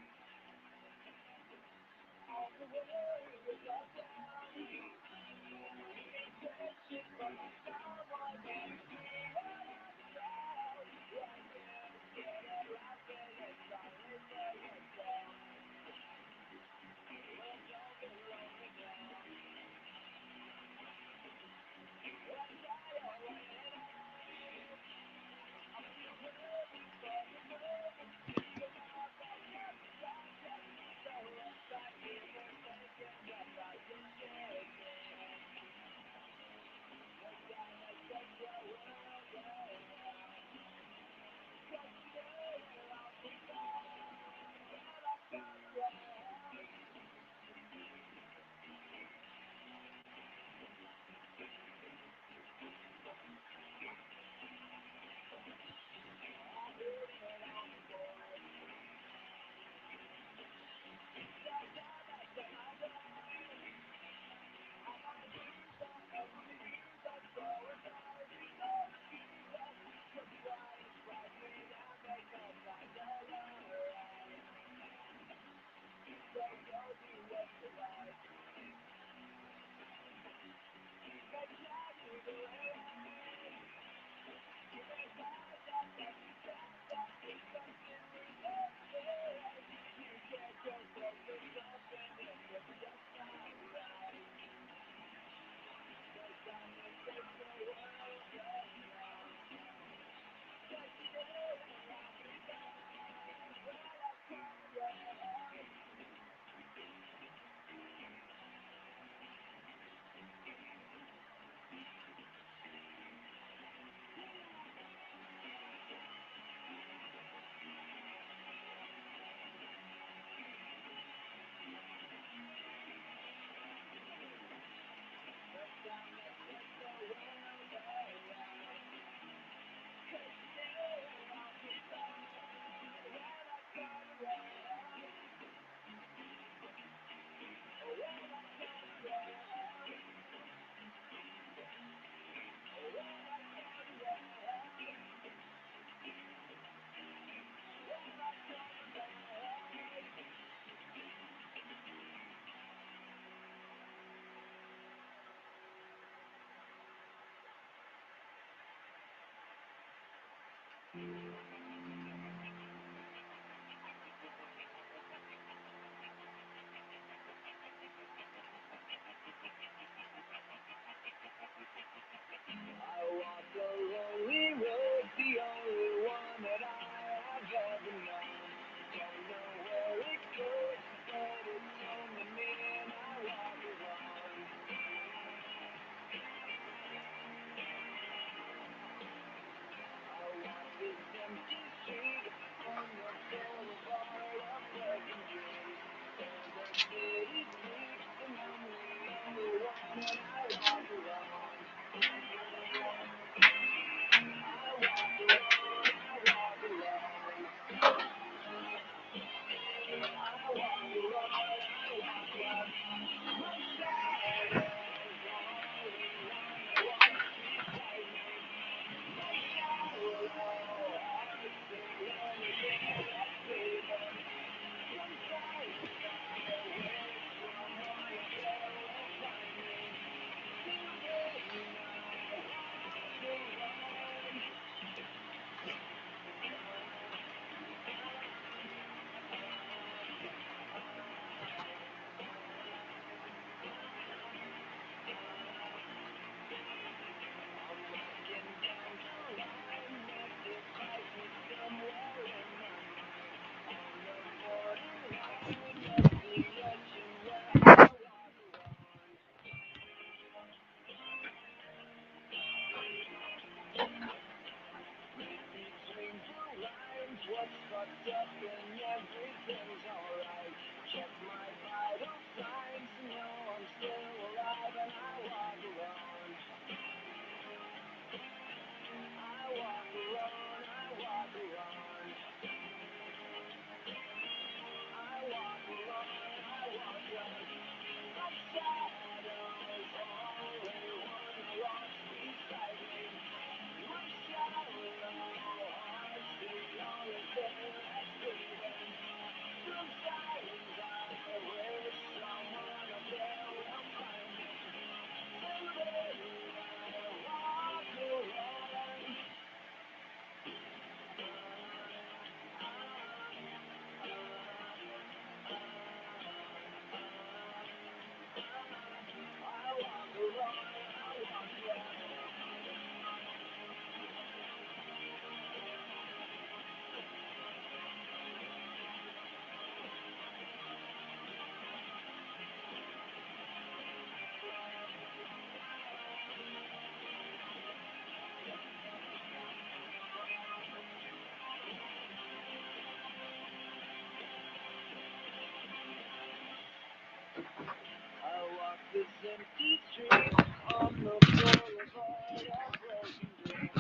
I walk this empty street on the boulevard of broken dreams.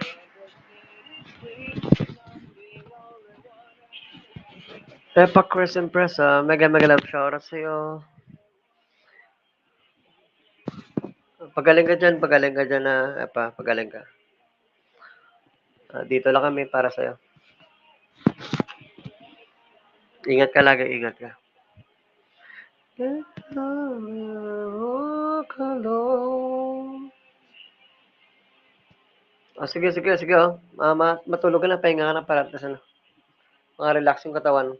Every city sleeps, and I'm the only one. Epa Chris Impresa, mega mega love shoutout sa'yo. Pagaling ka dyan na, Epa, pagaling ka. Dito lang kami para sa'yo. Ingat ka lagi, ingat ka. Walk alone. Sige, sige, oh. Matulog ka na, pahinga ka na para tas ano. Mga relax yung katawan.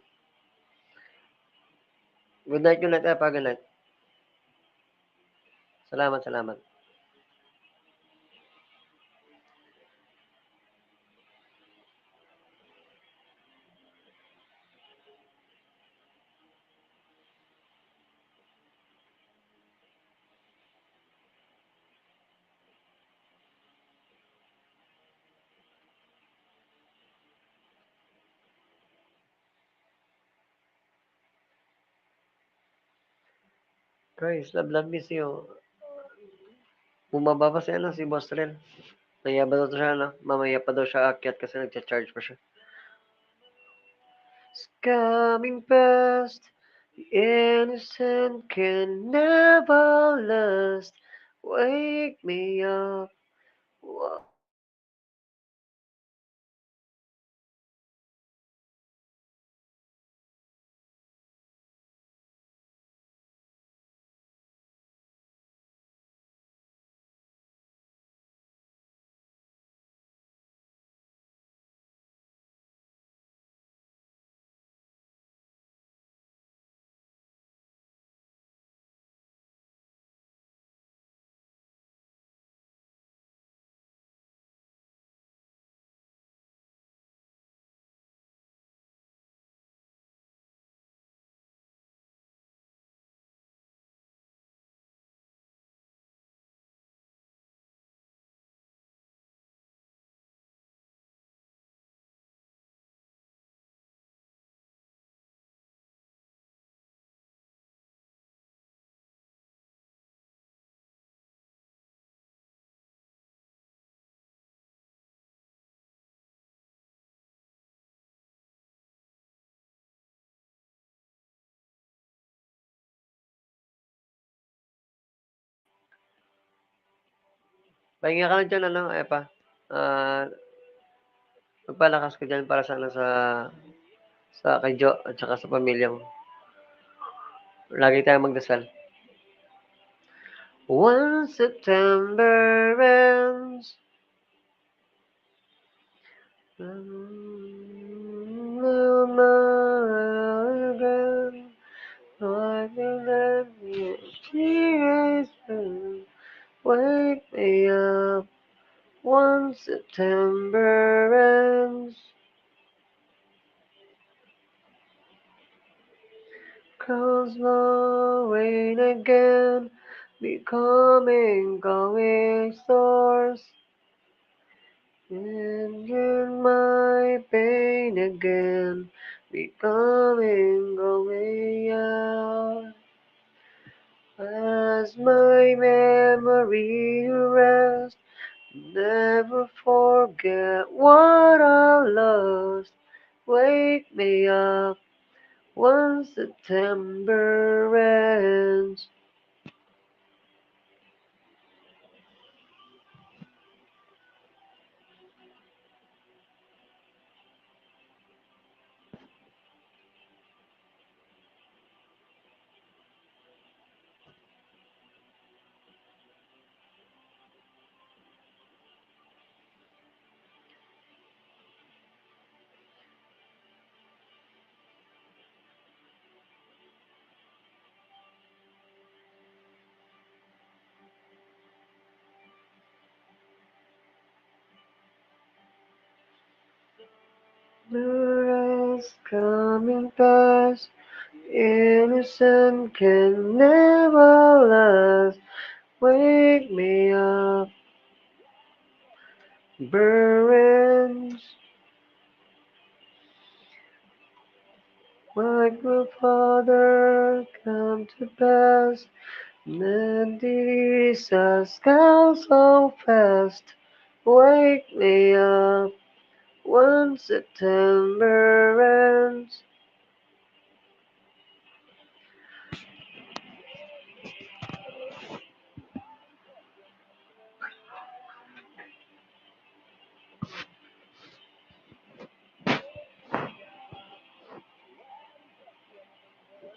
Good night, Epa, good night. Salamat. Guys, love miss you. Bumaba pa si Boss Ren. Naya ba daw siya, no? Mamaya pa daw siya akyat kasi nagcha-charge pa siya. It's coming past, the innocent can never last. Wake me up. Pahinga ka lang dyan, ano, Epa. Ah, magpalakas ka dyan para sa, ano, sa kay Jo at saka sa pamilya mo. Lagi tayong magdasal. Once September ends, again, I will let you tears wake me up. Once September ends, comes the rain again, becoming going stars. And in my pain again, becoming going out. As my memory rests, never forget what I lost. Wake me up once September ends. The rest coming fast, innocent can never last. Wake me up, burns. My grandfather come to pass, and Jesus come so fast. Wake me up when September ends.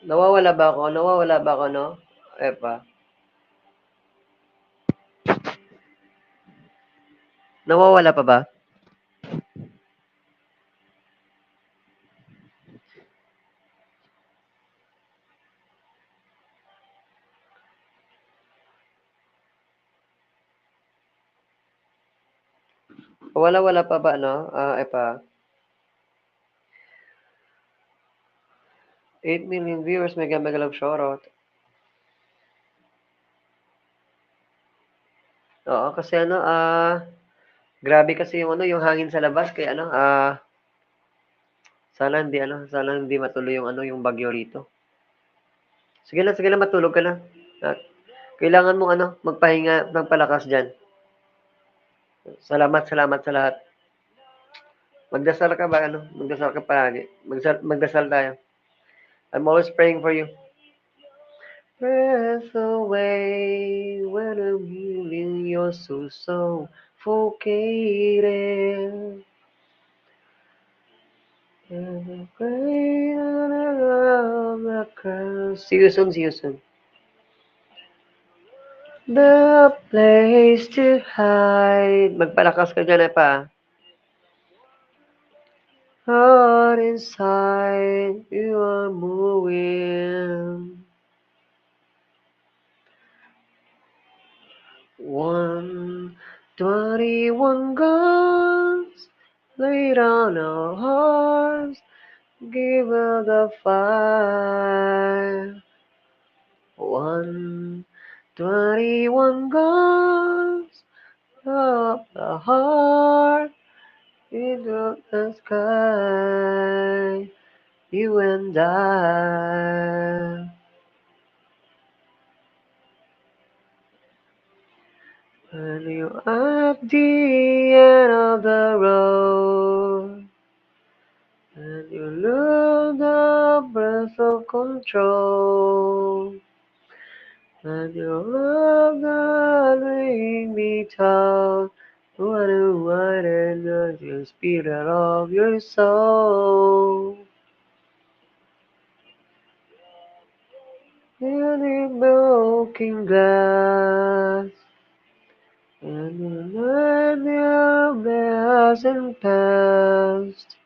Nawawala ba ako? Nawawala ba ako, no? Epa. Nawawala pa ba? Wala-wala pa ba, no? Epa. 8 million viewers, mega mega love shoutout. Oo, kasi grabe kasi yung yung hangin sa labas, kaya sana hindi matuloy yung bagyo rito. Sige lang, matulog ka na. At kailangan mong magpahinga, magpalakas diyan. Salamat sa lahat. Magdasal ka ba, Magdasal ka palagi. Magdasal tayo. I'm always praying for you. Breath away when I'm healing your soul suffocated. See you soon, see you soon. The place to hide. Magpalakas ka dyan, pa. Heart inside, you are moving. 121 guns laid on our hearts. Give her the fire. 121 guns up the heart into the sky. You and I. When you're at the end of the road, and you lose the breath of control, and your love that bring me down, what a wonder the spirit of your soul. In the broken glass, and you learn your best and past.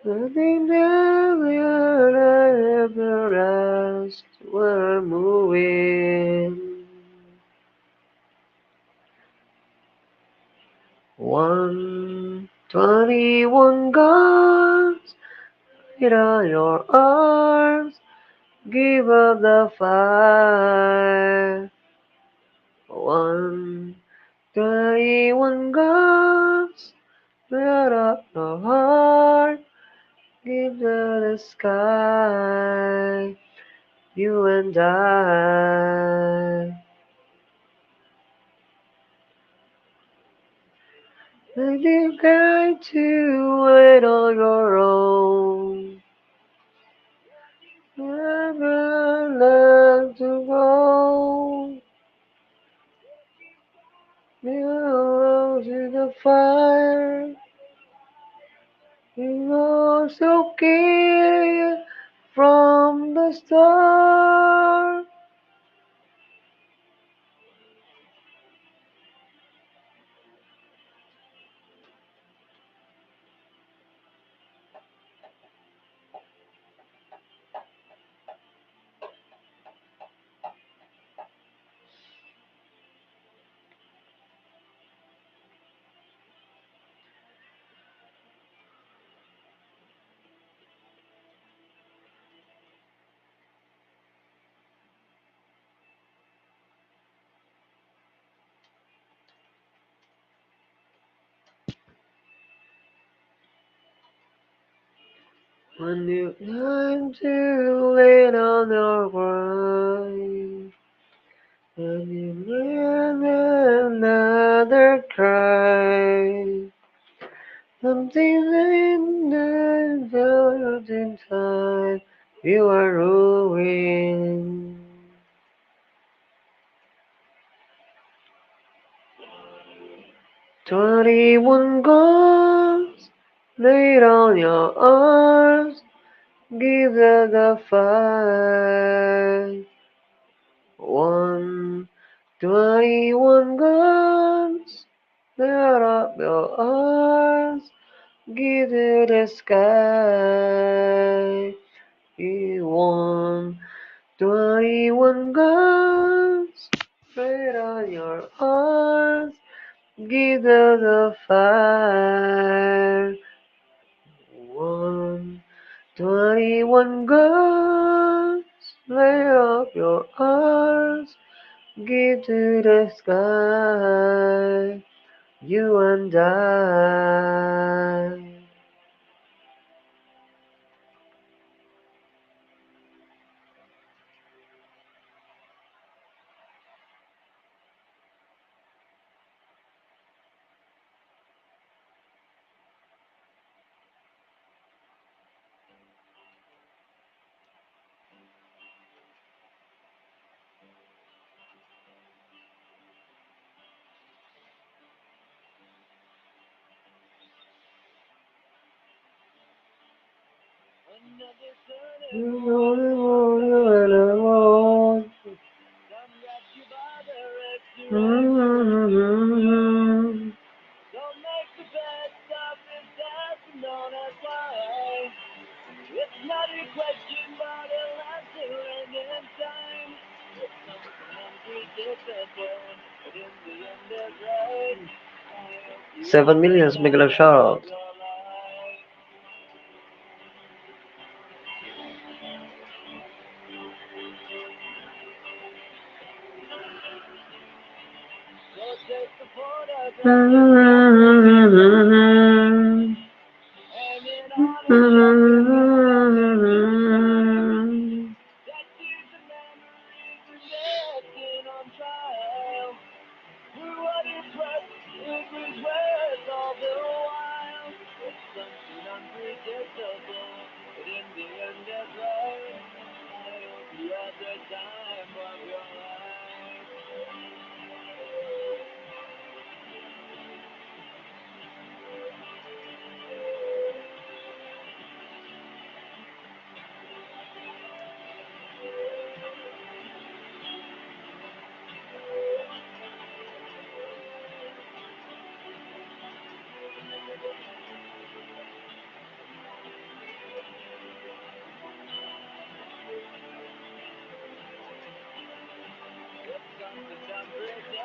Nothing ever rest. We're moving. 121 guns, hit on your arms, give up the fire. 121 guns, let up the heart, give to the sky, you and I. And you got to wait on your own. Never learn to go. You to the fire. You know so clear from the start. When you time to lay down your cry, when you let another cry, something in the world inside you are ruined. 21 guns laid on your arms, give it a fight. 121 guns laid up your arms, give it the sky. 21 guns laid on your arms, give it a fire. 121 guns, lay up your arms, give to the sky, you and I. Another Sunday You know morning, the morning when I want. some got you by the restaurant. Mm-hmm. Don't make the best of this afternoon, that's why. It's not a question, but a lesson in time. It's something unpredictable, but in the end it's right. I hope you have 7 the millions, big love time shout of out. your life. So take the photograph of yourself Mm-hmm. hanging on a shelf in your bathroom. That is the memories and destined on trial. For what it's worth, it was worth all the while. It's something unpredictable, but in the end it's right. I hope you had the time of your life. It's something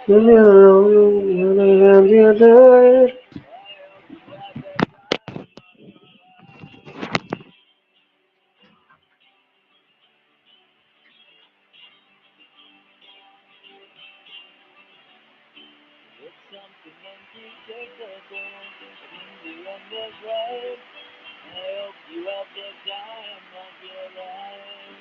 Leave me unpredictable. alone when I am the other. I hope you had the time of your life. It's something unpredictable, but in the end it's right. I hope you have the time of your life.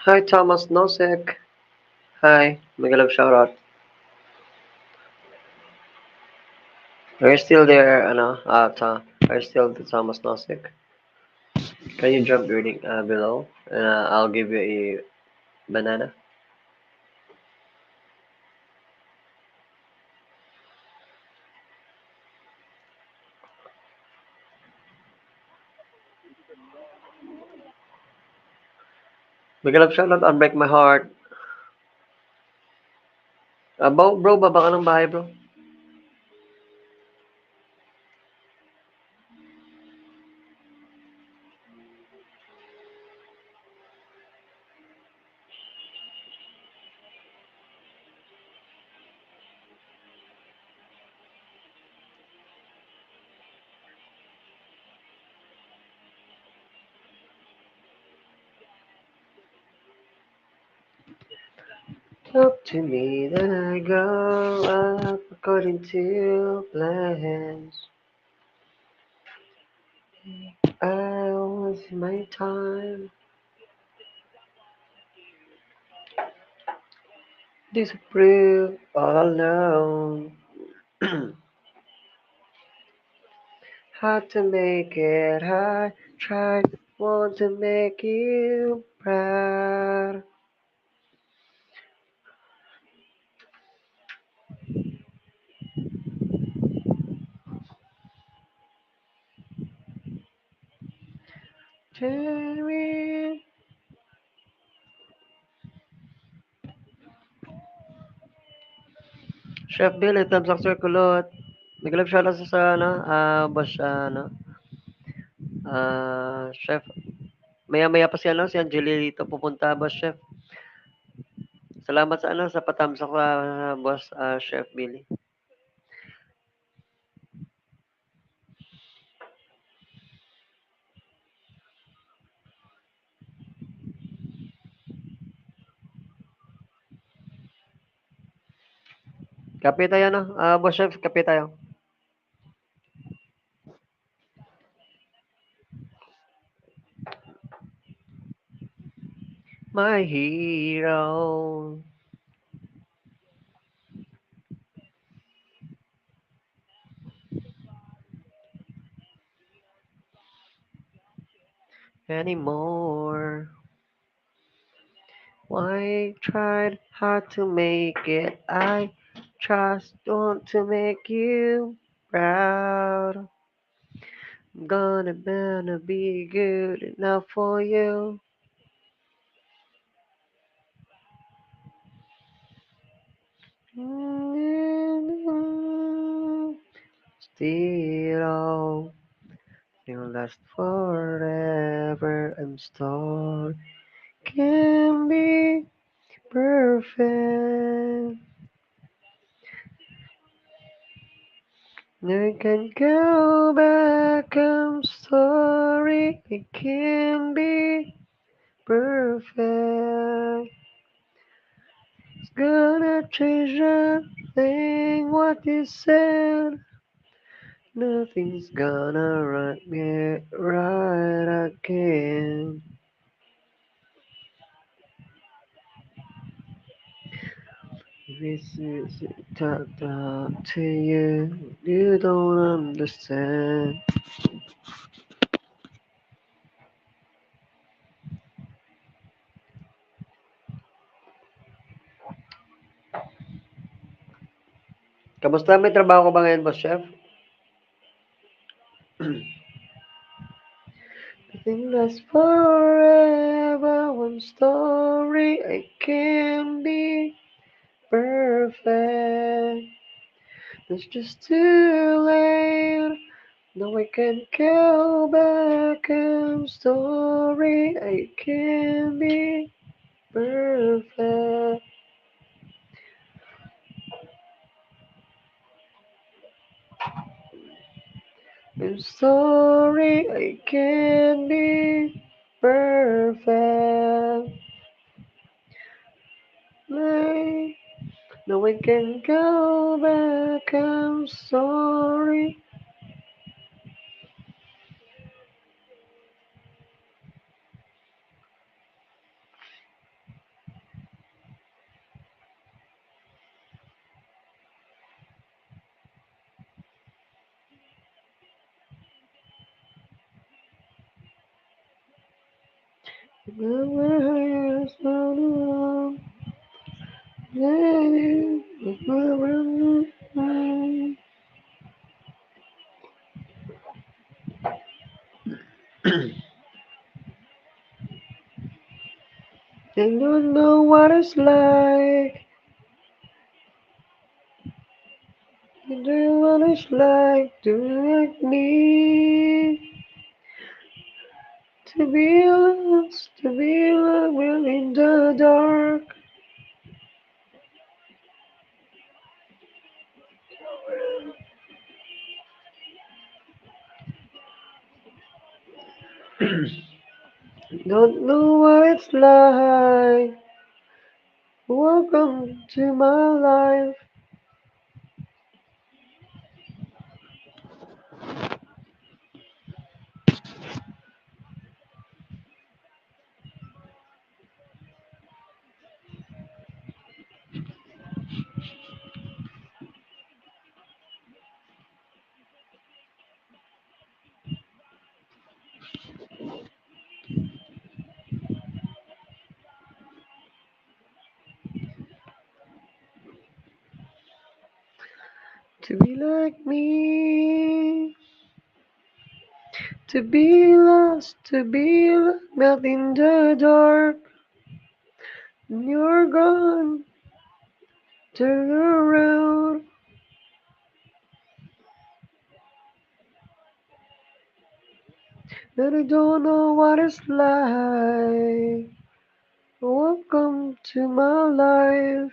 Hi, Thomas Nosek. Hi, Magalog shoutout. Are you still there, are you still the Thomas Nosek? Can you drop your link below? And I'll give you a banana. Magalog shoutout on Break My Heart. Bro, baba ka ng bahay, bro. Talk to me, then I go up according to plans. I was my time. Disapprove all alone. How to make it hard. Tried, want to make you proud. Tell me. Chef Billy, thumbs up sir kulot. Naglab siya lang sa ano, boss, chef. Maya-maya pa si ano, si Angelito pupunta, boss chef. Salamat sa ano, sa patthumbs up, boss, Chef Billy. Kape tayo, no? Boss chef, kape tayo. My hero. Anymore. Why tried hard to make it? I just want to make you proud. I'm gonna be good enough for you. Still, you'll last forever. I'm sorry, can be perfect. I can go back. I'm sorry, it can be perfect. It's gonna change nothing what you said. Nothing's gonna right me right again. This is talk to you. You don't understand. Kamusta? May trabaho ka ba ngayon, boss chef? Nothing lasts forever. One story. I can be perfect. It's just too late. No, I can't go back. I'm sorry. I can be perfect. I'm sorry. I can be perfect. Like, no, I can go back. I'm sorry. They don't know what it's like. They don't know what it's like to be like me. To be lost, to be loved in the dark. Don't know what it's like. Welcome to my life. To be like me. To be lost, to be loved in the dark. When you're gone, turn around. And I don't know what it's like. Welcome to my life.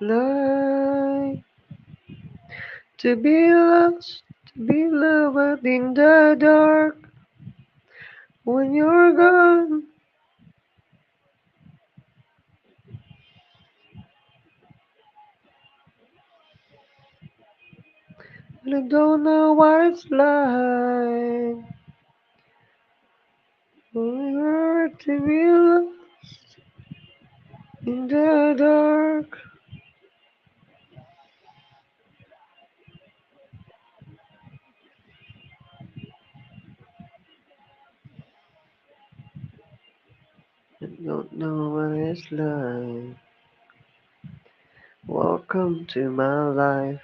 Like to be lost, to be loved in the dark. When you're gone, and I don't know what it's like. When you're to be lost in the dark. I don't know what it's like. Welcome to my life.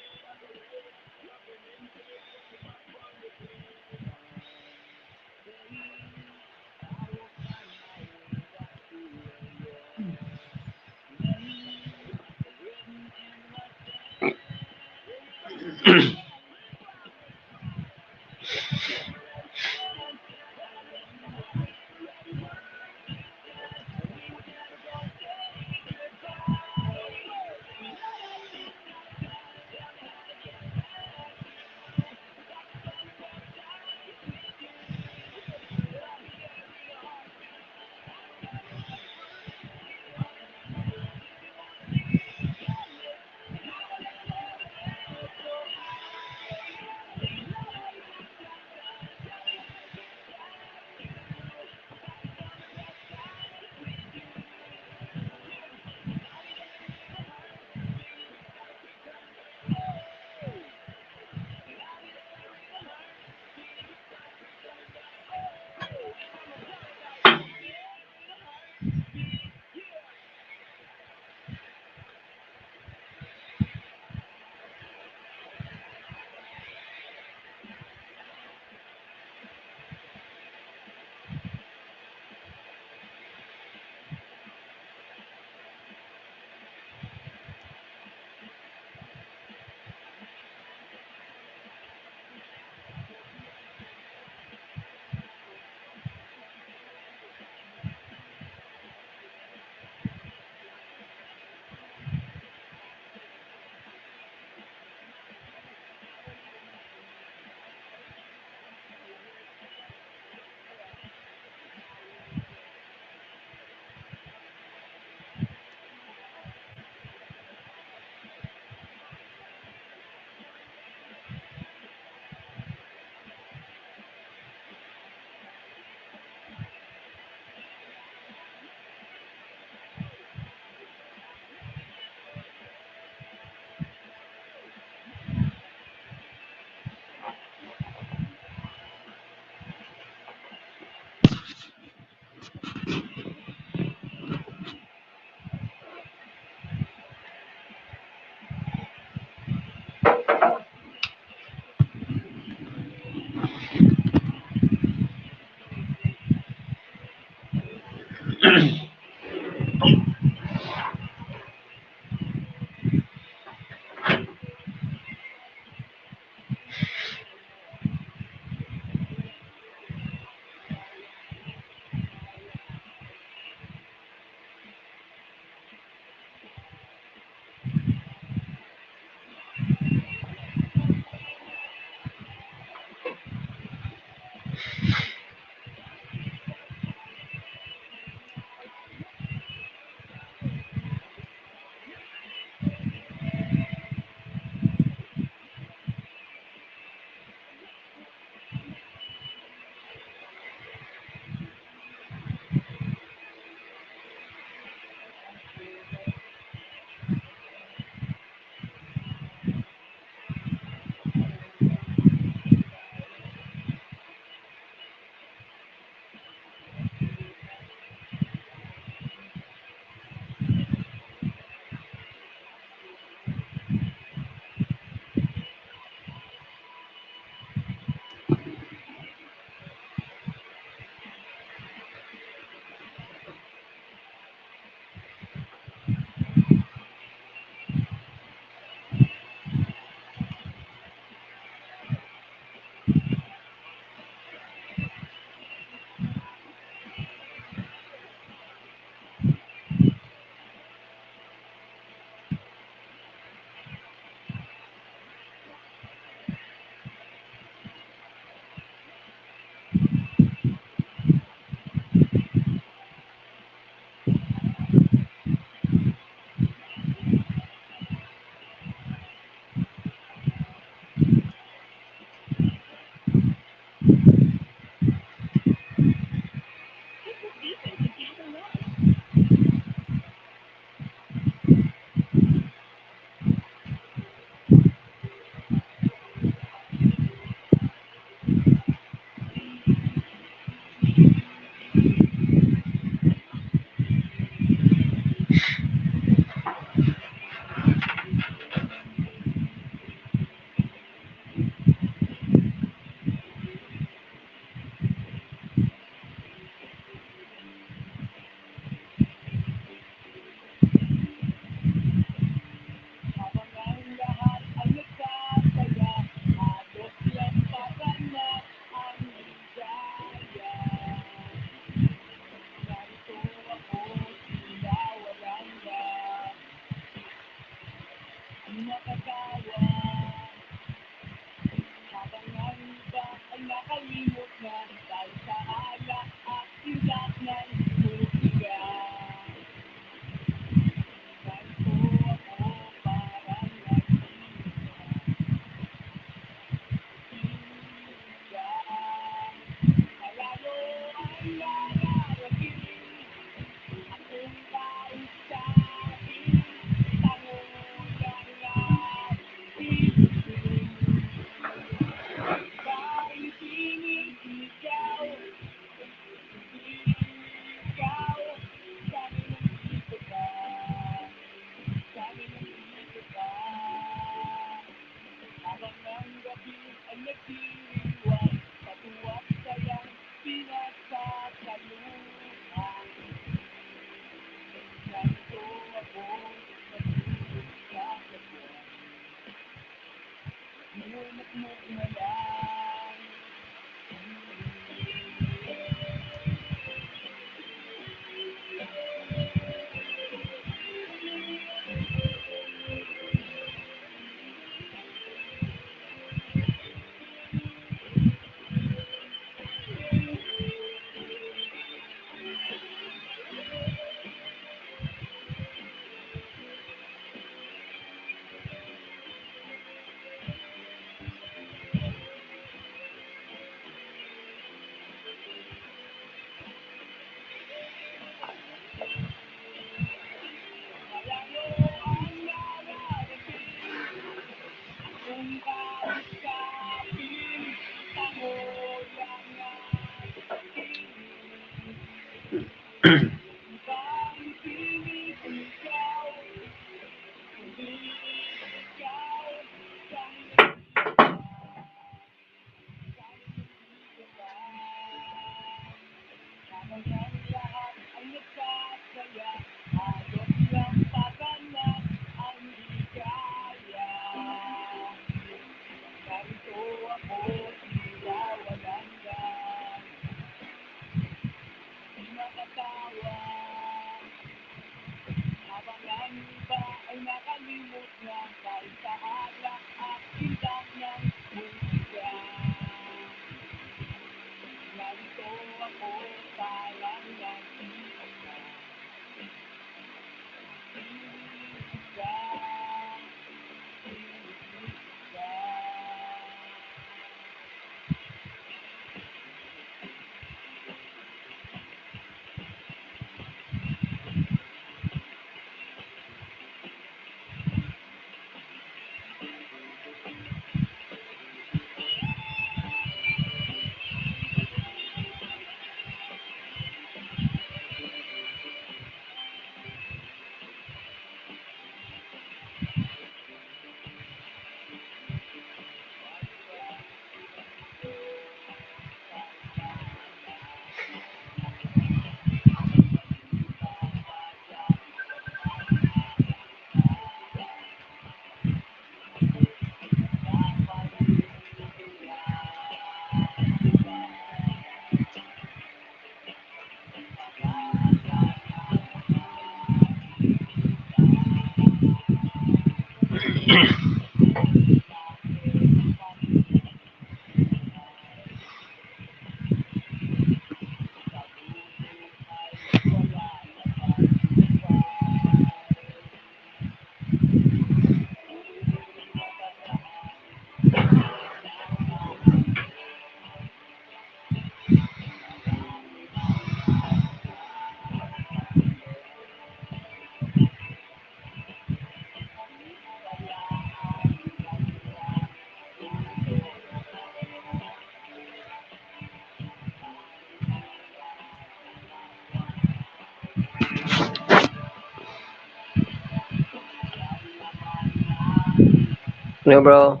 Ano bro?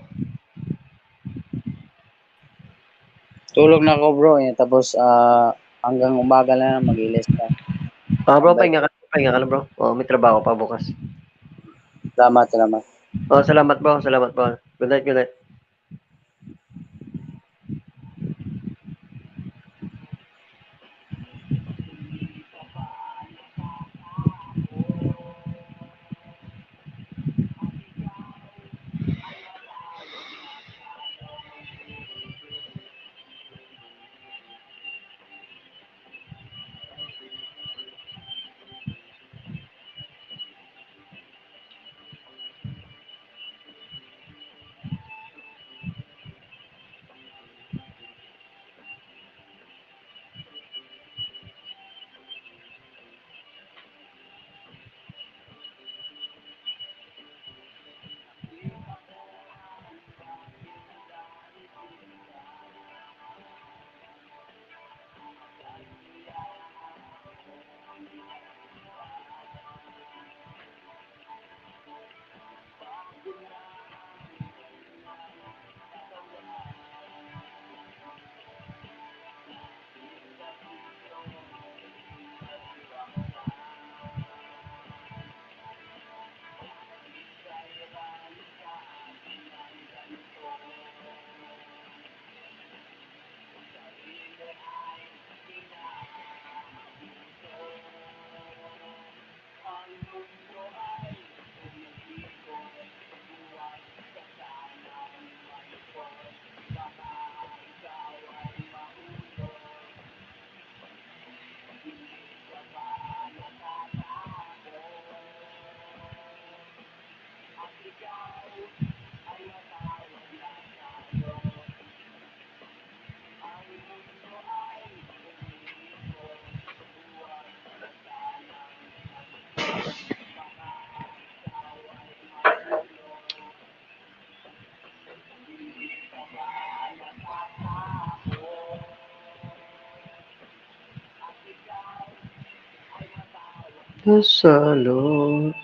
Tulog na ako bro. Tapos hanggang umaga na lang mag-ilis ka. Bro, Tambay. pahinga ka lang bro. May trabaho pa bukas. Salamat, salamat. Salamat bro. Good night, good night. Salud.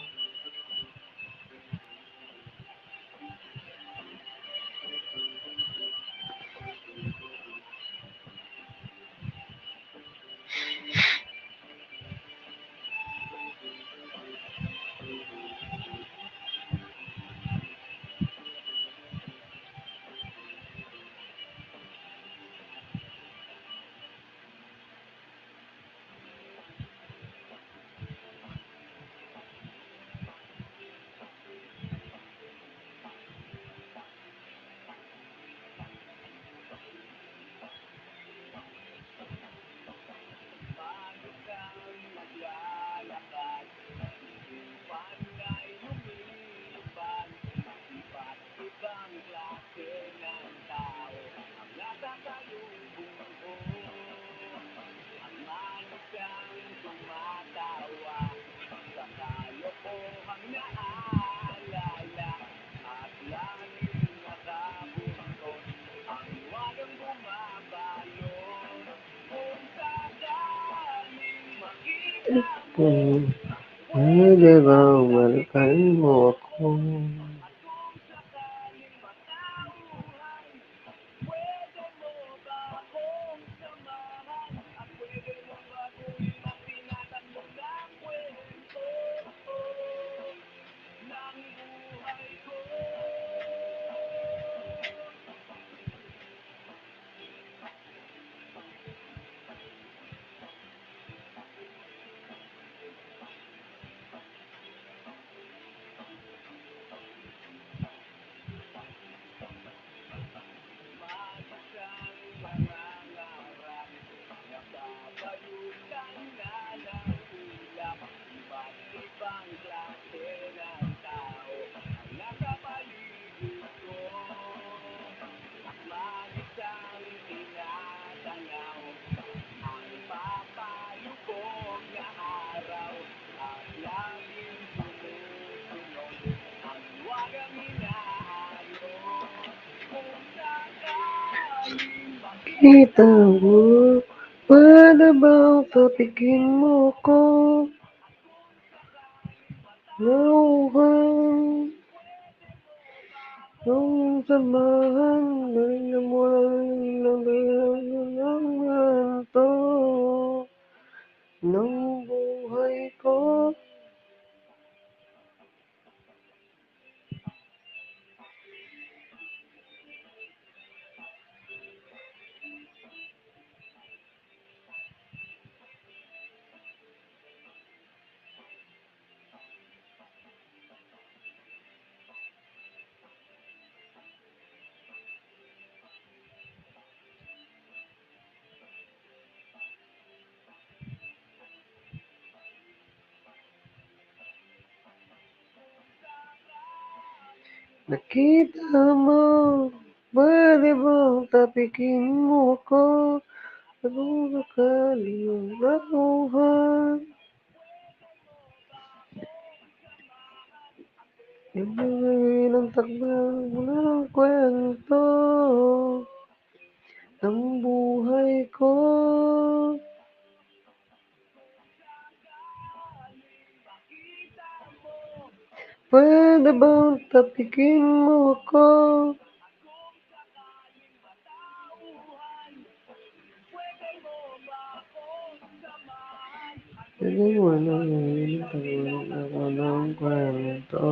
Pwede bang balikan mo ako? Kita mo, pwede bang tapikin mo ko? Nauhan. Nung samahan, galing na mula ng to ng buhay ko. Nakita mo, pwede bang tapikin mo ako? Ano sakali yung nakuhan? Ibigay ng takbang mula ng kwento ng buhay ko. Pwede bang tapikin mo ako? Pwede mo na yung takbang ako ng kwento.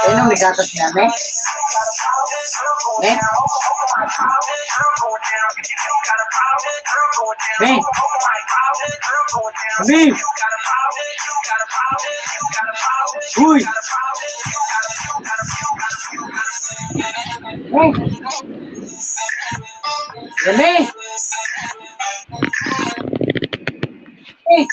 Ano may gatas namin? Eh? Ben! Ben! Uy! Ben! Ben! Ben!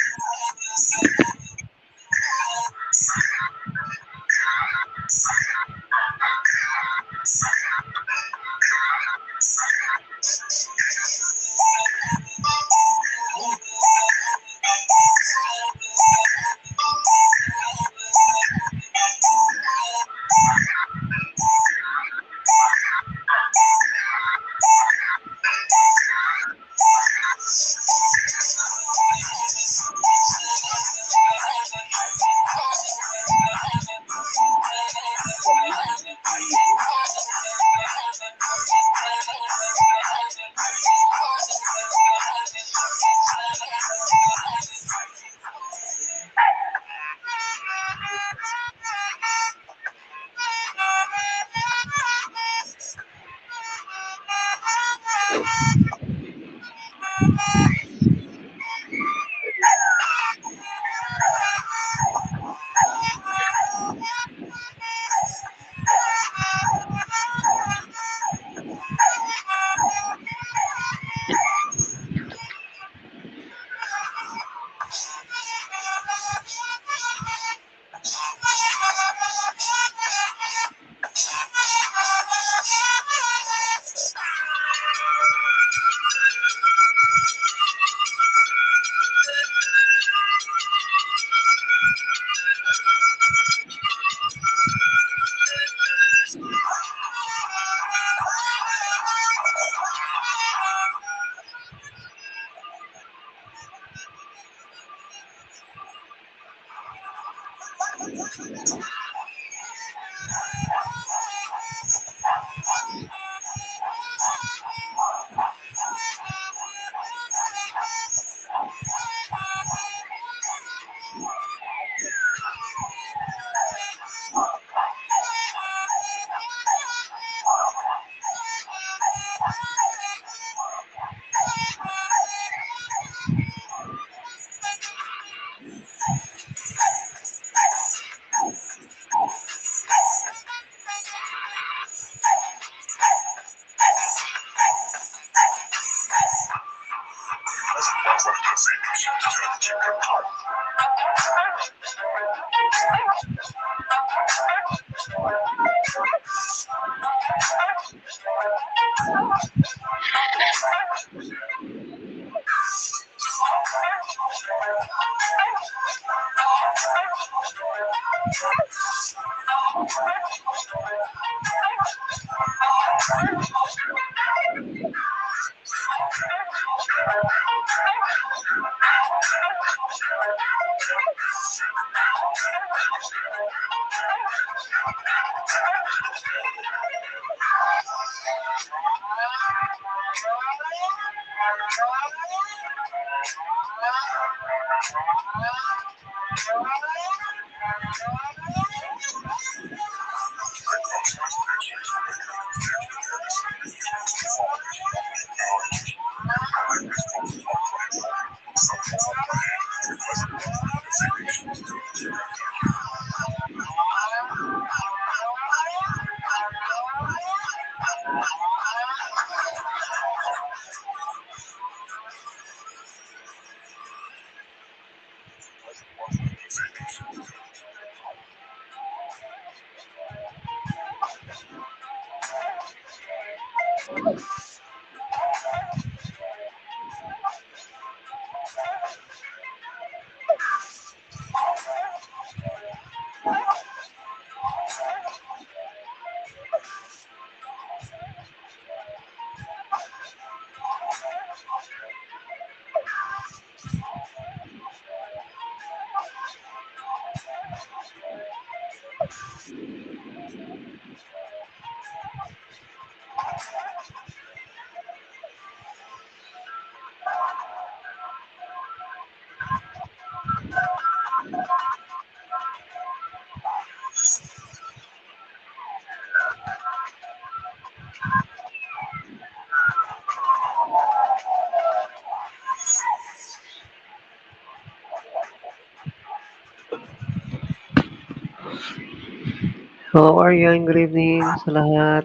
Hello, Aryan. Good evening sa lahat.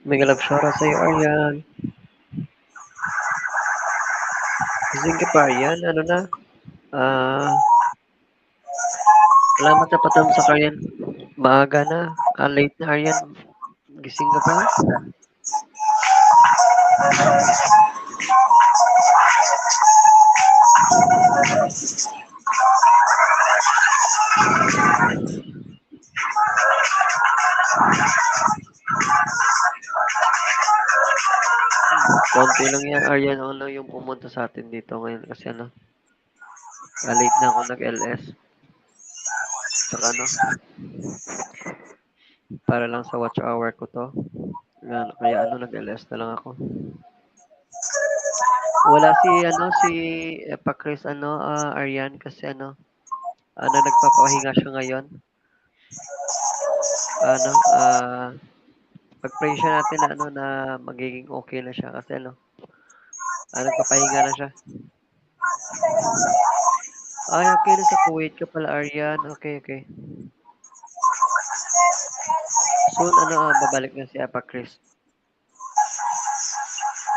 Mega love shoutout sa'yo, Aryan. Gising ka pa, Aryan? Ano na? Salamat sa patamsak, Aryan. Maaga na. Late na, Aryan. Gising ka pa? Konti lang yan, Aryan. Ano yung pumunta sa atin dito ngayon kasi ano, late na ako nag-LS. Tsaka ano, para lang sa watch hour ko to. Kaya ano, nag-LS na lang ako. Wala si Epa Chris, Aryan, kasi nagpapahinga siya ngayon. Pag-pray siya natin na magiging okay na siya kasi nagpapahinga na siya. Ay, okay na sa Kuwait ka pala, Aryan. Okay. Soon, babalik na si Epa Chris.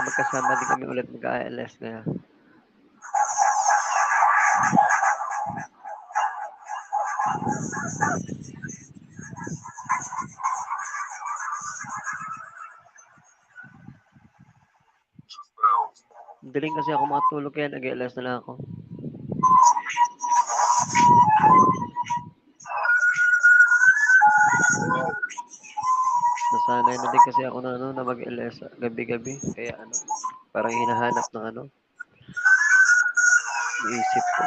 Magkasama din kami ulit mag-ALS ngayon. Daling kasi ako makatulog kaya nag-ALS na lang ako. Nasanay na din kasi ako na mag-LS gabi-gabi. Kaya parang hinahanap ng iisip ko.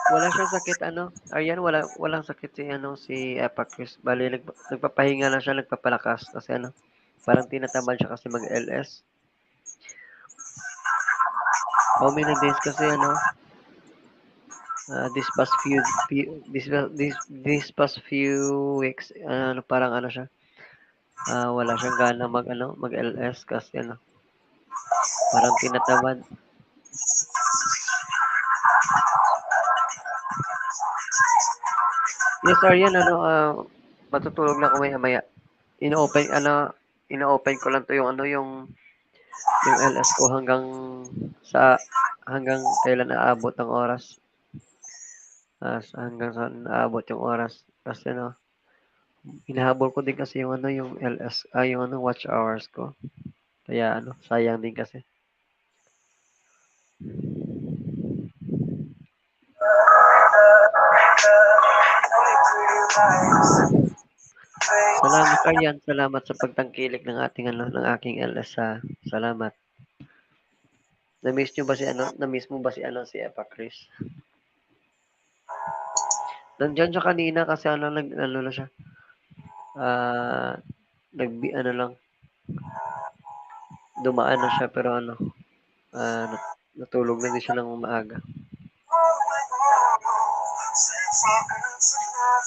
Wala siyang sakit, Aryan, walang sakit si Epa Chris. Bali, nagpapahinga lang siya, nagpapalakas. Kasi parang tinatamad siya kasi mag-LS. How many days kasi this past few weeks, parang siya, wala siyang gana mag-LS kasi parang tinatamad. Yes, Aryan, matutulog na ako maya-maya. Ino-open ko lang to yung LS ko hanggang kailan naabot ang oras. Hanggang saan naabot yung oras. Kasi hinahabol ko din kasi yung LS, yung watch hours ko. Kaya sayang din kasi. Salamat, Aryan. Salamat sa pagtangkilik ng aking LS. Salamat. Na-miss mo ba si Epa Chris? Nandiyan siya kanina kasi na siya. Lang, dumaan na siya pero natulog na din siya ng maaga.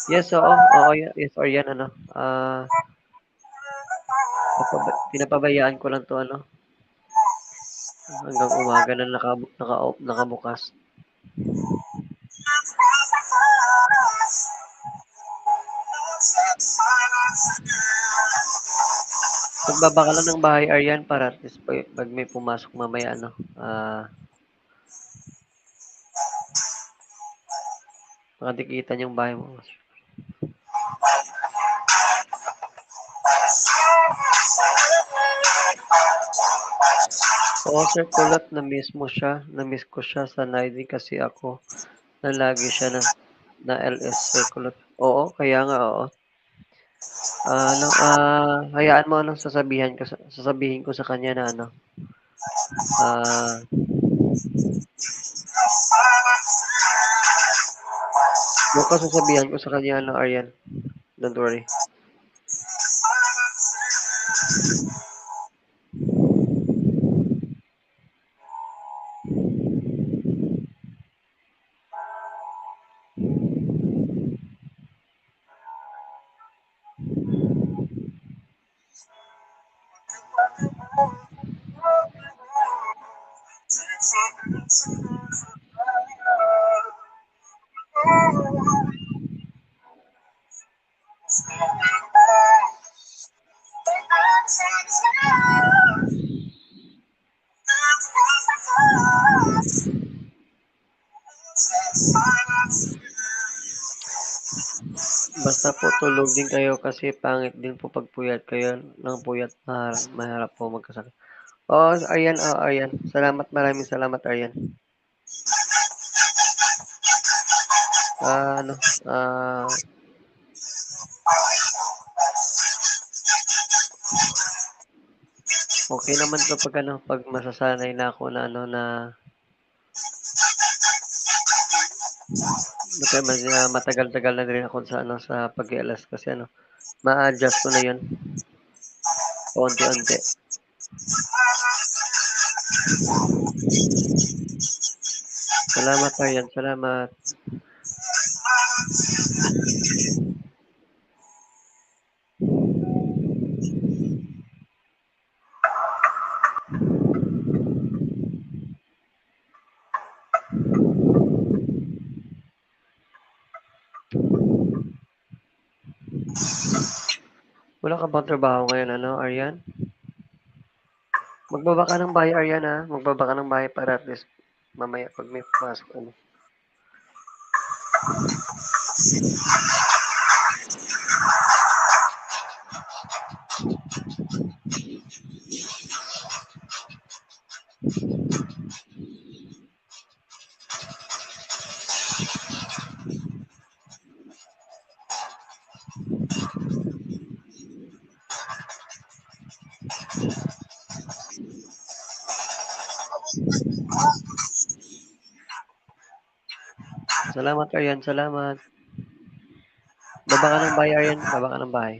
Yes, yes, Aryan, pinapabayaan ko lang to hanggang umaga na nakabukas. Pagbaba ka lang ng bahay, Aryan, para at least pag may pumasok mamaya, makadikitan yung bahay mo. Oo, Sir Kulot, na-miss mo siya. Na-miss ko siya sa Naidi kasi ako na lagi siya na LS, Sir Kulot. Oo, kaya nga, oo. Hayaan mo anong sasabihin ko sa kanya na ano. Ah, bukas sasabihan ko sa kanya ano, Aryan. Don't worry. Basta po tulog din kayo kasi pangit din po pag puyat kayo ng puyat mahirap po magkasakit. Oo, Aryan, Aryan. Salamat, maraming salamat, Aryan. Ano, okay naman 'to pag ano, pag masasanay na ako na ano, na matagal-tagal na rin ako sa ano, sa pag-i-alas kasi ano, ma-a-adjust ko na 'yun paunti-unti. Salamat, Aryan, salamat. Wala ka bang trabaho ngayon ano, Aryan? Magbaba ka ng bahay, Aryan, magbaba ka ng bahay para at least mamaya pag may pasok ano. Salamat, Aryan, salamat. Baba ka ng bahay, Aryan, baba ka ng bahay.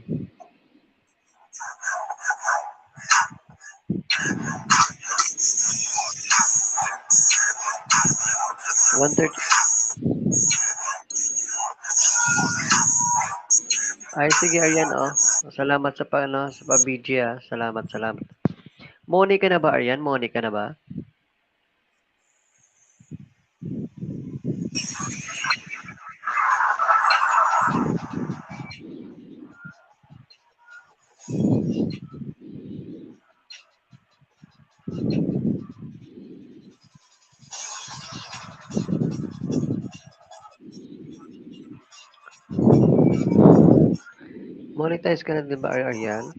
1:30. Ay, sige, Aryan, salamat sa sa pa-BG, Salamat, salamat. Moni ka na ba, Aryan? Moni ka na ba? Monetize ka na din ba, Aryan?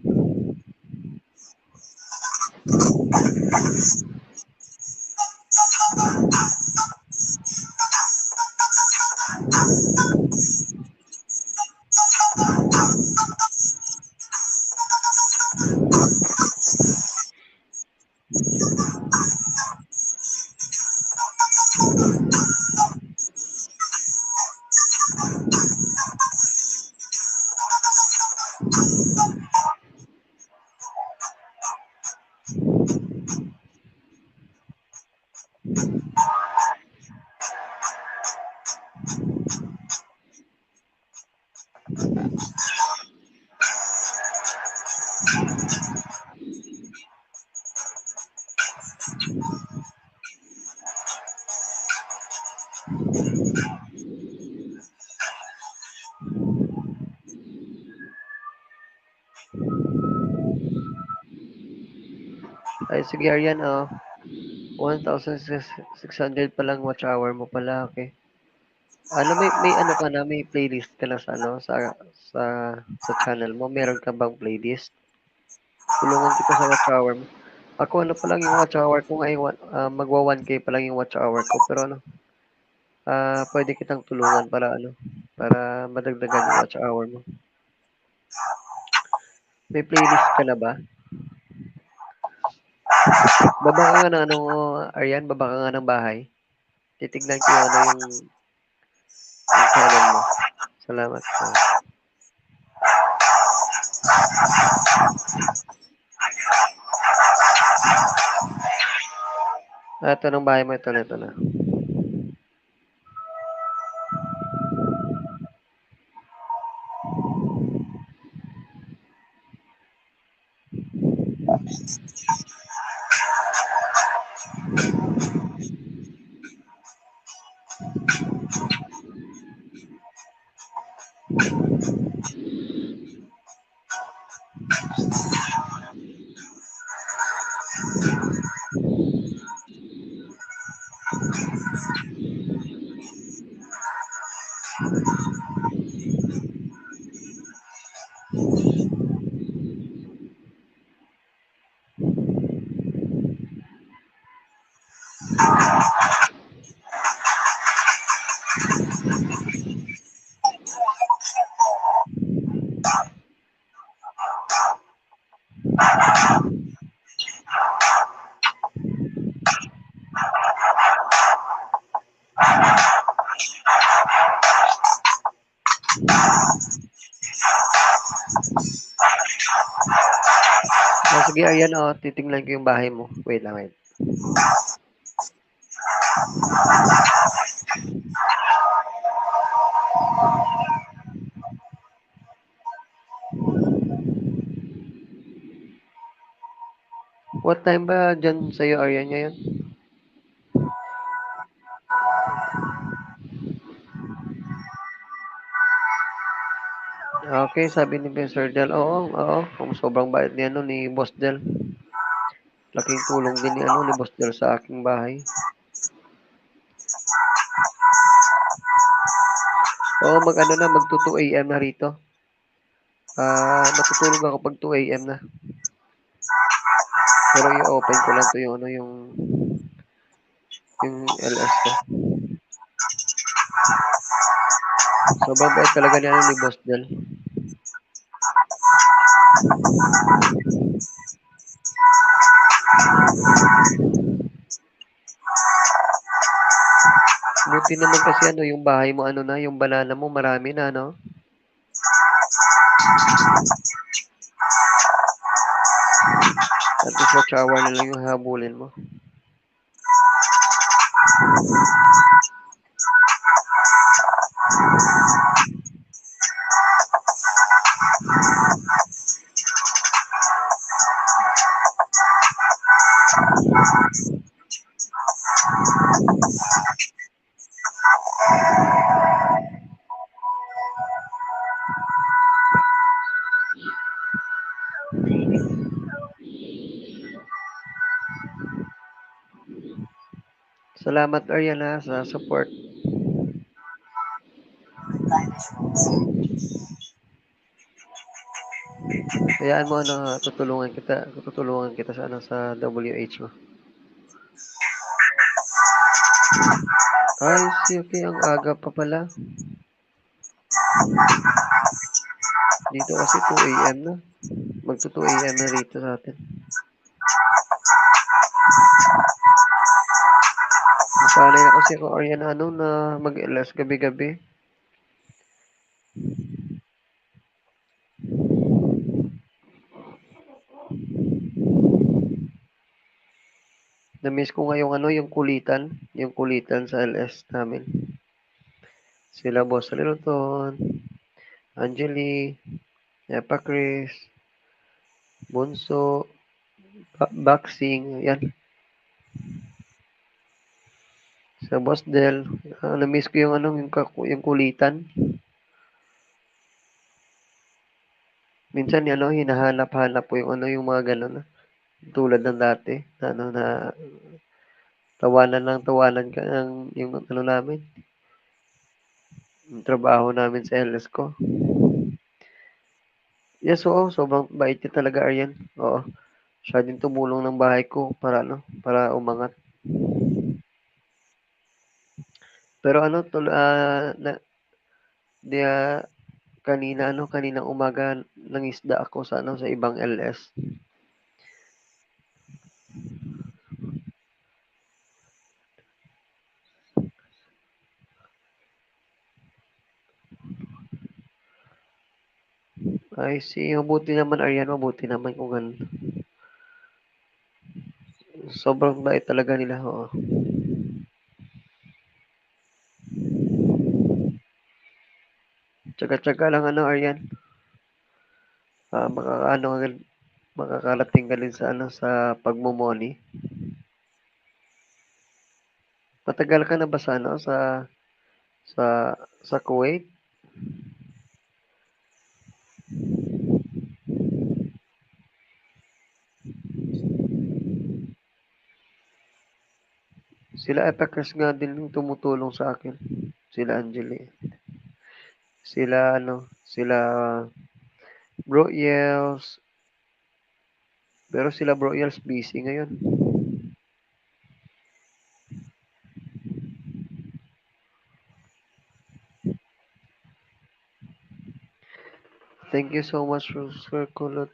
Ay, sige, Aryan, 1,600 pa lang watch hour mo pala, okay. Ano, may ano ka na, may playlist ka na sa ano, sa channel mo? Meron ka bang playlist? Tulungan kita sa watch hour mo. Ako ano pa lang yung watch hour ko ngayon, magwa 1K pa lang yung watch hour ko. Pero ano, pwede kitang tulungan para ano, para madagdagan yung watch hour mo. May playlist ka na ba? Baba ka nga ng ano, Aryan, baba ka nga ng bahay. Titignan ko yung ano yung channel mo. Salamat. Ito ng bahay mo, ito na, ito na. Sige, Aryan, titingnan ko yung bahay mo. Wait lang, wait. What time ba dyan sa'yo, Aryan, ngayon? Okay, sabi ni Sir Del, oo. Kung sobrang bait niya ni Boss Del. Laking tulong din ni Boss Del sa aking bahay. Oo, magto 2 AM na rito. Matutulog ako pag 2 AM na. Pero i-open ko lang to yung LS ko. Sobrang bait talaga ni Boss Del. Buti naman kasi yung bahay mo yung banana mo marami na, no? At least watch hour na lang yung habulin mo. Salamat, Ariana, sa support. Hayaan mo tutulungan kita sa WH mo. Ay, okay, ang aga pa pala. Dito kasi 2 AM na. Magto 2 AM na rito sa atin. Nasanay na kasi ako, Ariana, na mag-LS gabi-gabi. Na-miss ko nga yung kulitan sa LS namin. Sila Boss Liloton, Angeli, Epa Chris, Bunso, Boxing, yan. Sa Boss Del, na-miss ko yung kulitan. Minsan hinahanap-hanap ko yung mga ganun na. Tulad ng dati, na tawanan ka yung namin. Yung trabaho namin sa LS ko. Yes, oo, sobrang bait niya talaga, Aryan. Oo. Siya din tumulong ng bahay ko para ano, para umangat. Pero ano, di, kaninang umaga nangisda ako sa ano, sa ibang LS. Ay, mabuti naman Aryan, mabuti naman kung ganun. Sobrang bait talaga nila, oo. Tsaga-tsaga lang ano, Aryan. Makakarating ka din sa ano, sa pagmumoni. Matagal ka na ba sa ano, sa sa Kuwait? Sila Epicers nga din yung tumutulong sa akin. Sila Angeli. Sila Bro Yels. Pero sila Bro Yels busy ngayon. Thank you so much Sir Kulot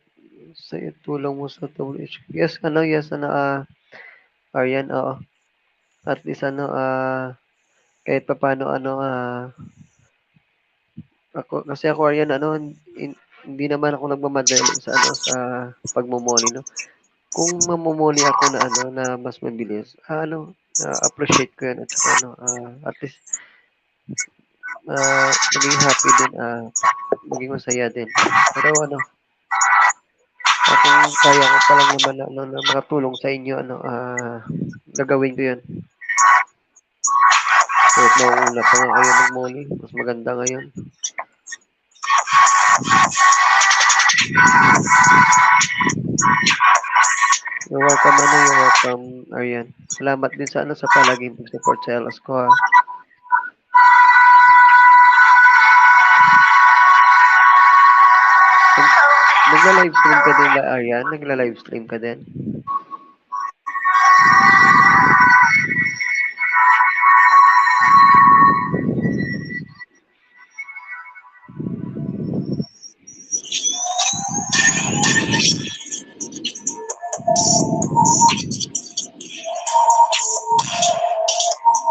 sa tulong mo sa WH. Yes, Aryan, oo. At least kahit papaano kasi ako Aryan, hindi naman ako nagmamadali sa sa pagmumoni, no. Kung mamumuni ako na na mas mabilis, appreciate ko 'yan at saka at least maging happy din, maging masaya din. Pero kung kaya ko pa lang naman na makatulong sa inyo gagawin ko 'yun. Kahit nauuna pa nga kayo mag-muni, mas maganda ngayon. You're welcome, Aryan. Salamat din sa palaging pag-support sa LS ko, ha. Nagla-livestream ka din ba, Aryan? Nagla-livestream ka din?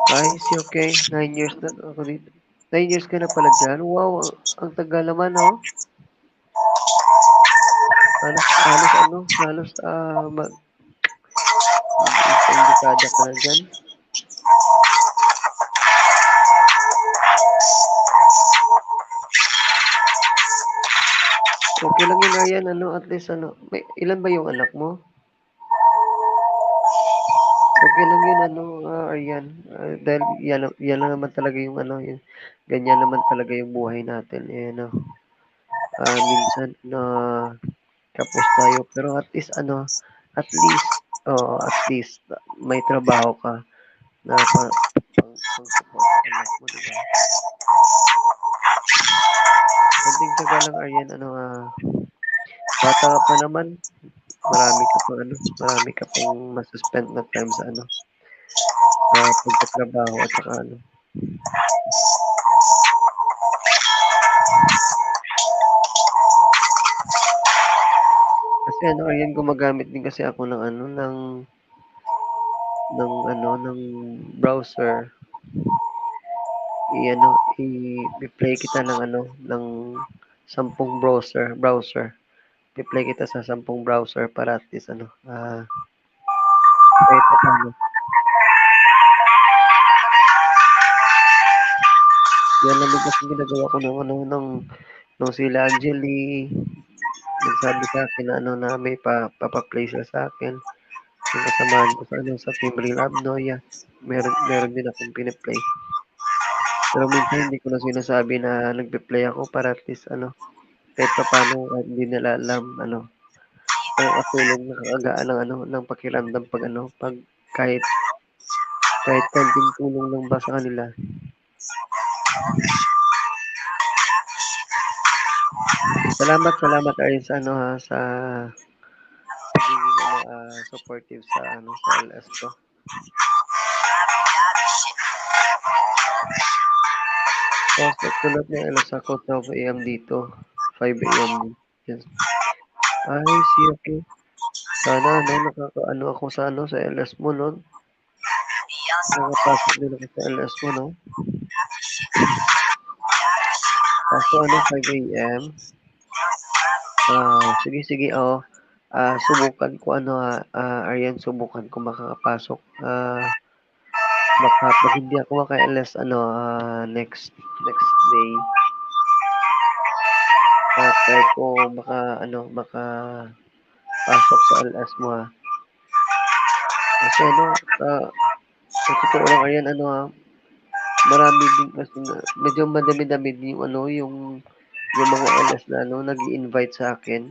Ay, okay. 9 years na ako dito. 9 years ka na pala dyan? Wow, ang tagal naman, oh. Halos mag-isang dekada ka na dyan. Okay lang yun, Aryan, at least, ilan ba yung anak mo? Okay lang yun, Aryan. Dahil yan lang naman talaga yung ganyan naman talaga yung buhay natin. Minsan, tapos tayo, pero at least, may trabaho ka na pang support sa anak mo, di ba? Konting tsaga lang, Aryan, bata ka pa naman, marami ka pang masuspend na time sa pagtatrabaho at saka kasi Aryan, gumagamit din kasi ako ng browser. I-play kita ng 10 browser. I-play kita sa 10 browser para at least kahit paano. Yan lang din kasi ginagawa ko nung sila Angeli, nagsabi sa akin na may papaplay sila sa akin. Yung kasamahan ko sa Team Real Abnoya, meron din akong piniplay. Pero minsan hindi ko na sinasabi na nagpe-play ako para at least kahit papaano hindi nila alam nakakatulong, nakakagaan ng pakiramdam pag kahit konting tulong lang ba sa kanila. Salamat ayun sa sa pagiging supportive sa ano sa LS ko. Tulad ng LS ako 12 AM dito, 5 AM din. Yes. Ay, see, okay. Sana ano nakakaano ako sa ano sa LS mo no. Nakapasok din ako sa LS mo no. Kaso ano 5 AM. Sige sige oh. Subukan ko ano Aryan, subukan ko makakapasok. Baka pag hindi ako maka-LS ano next day. Try ko pasok sa LS mo ha. Kasi ano, sa totoo lang Aryan ano marami din kasi medyo madami-dami din yung ano yung mga LS na ano nag-i-invite sa akin.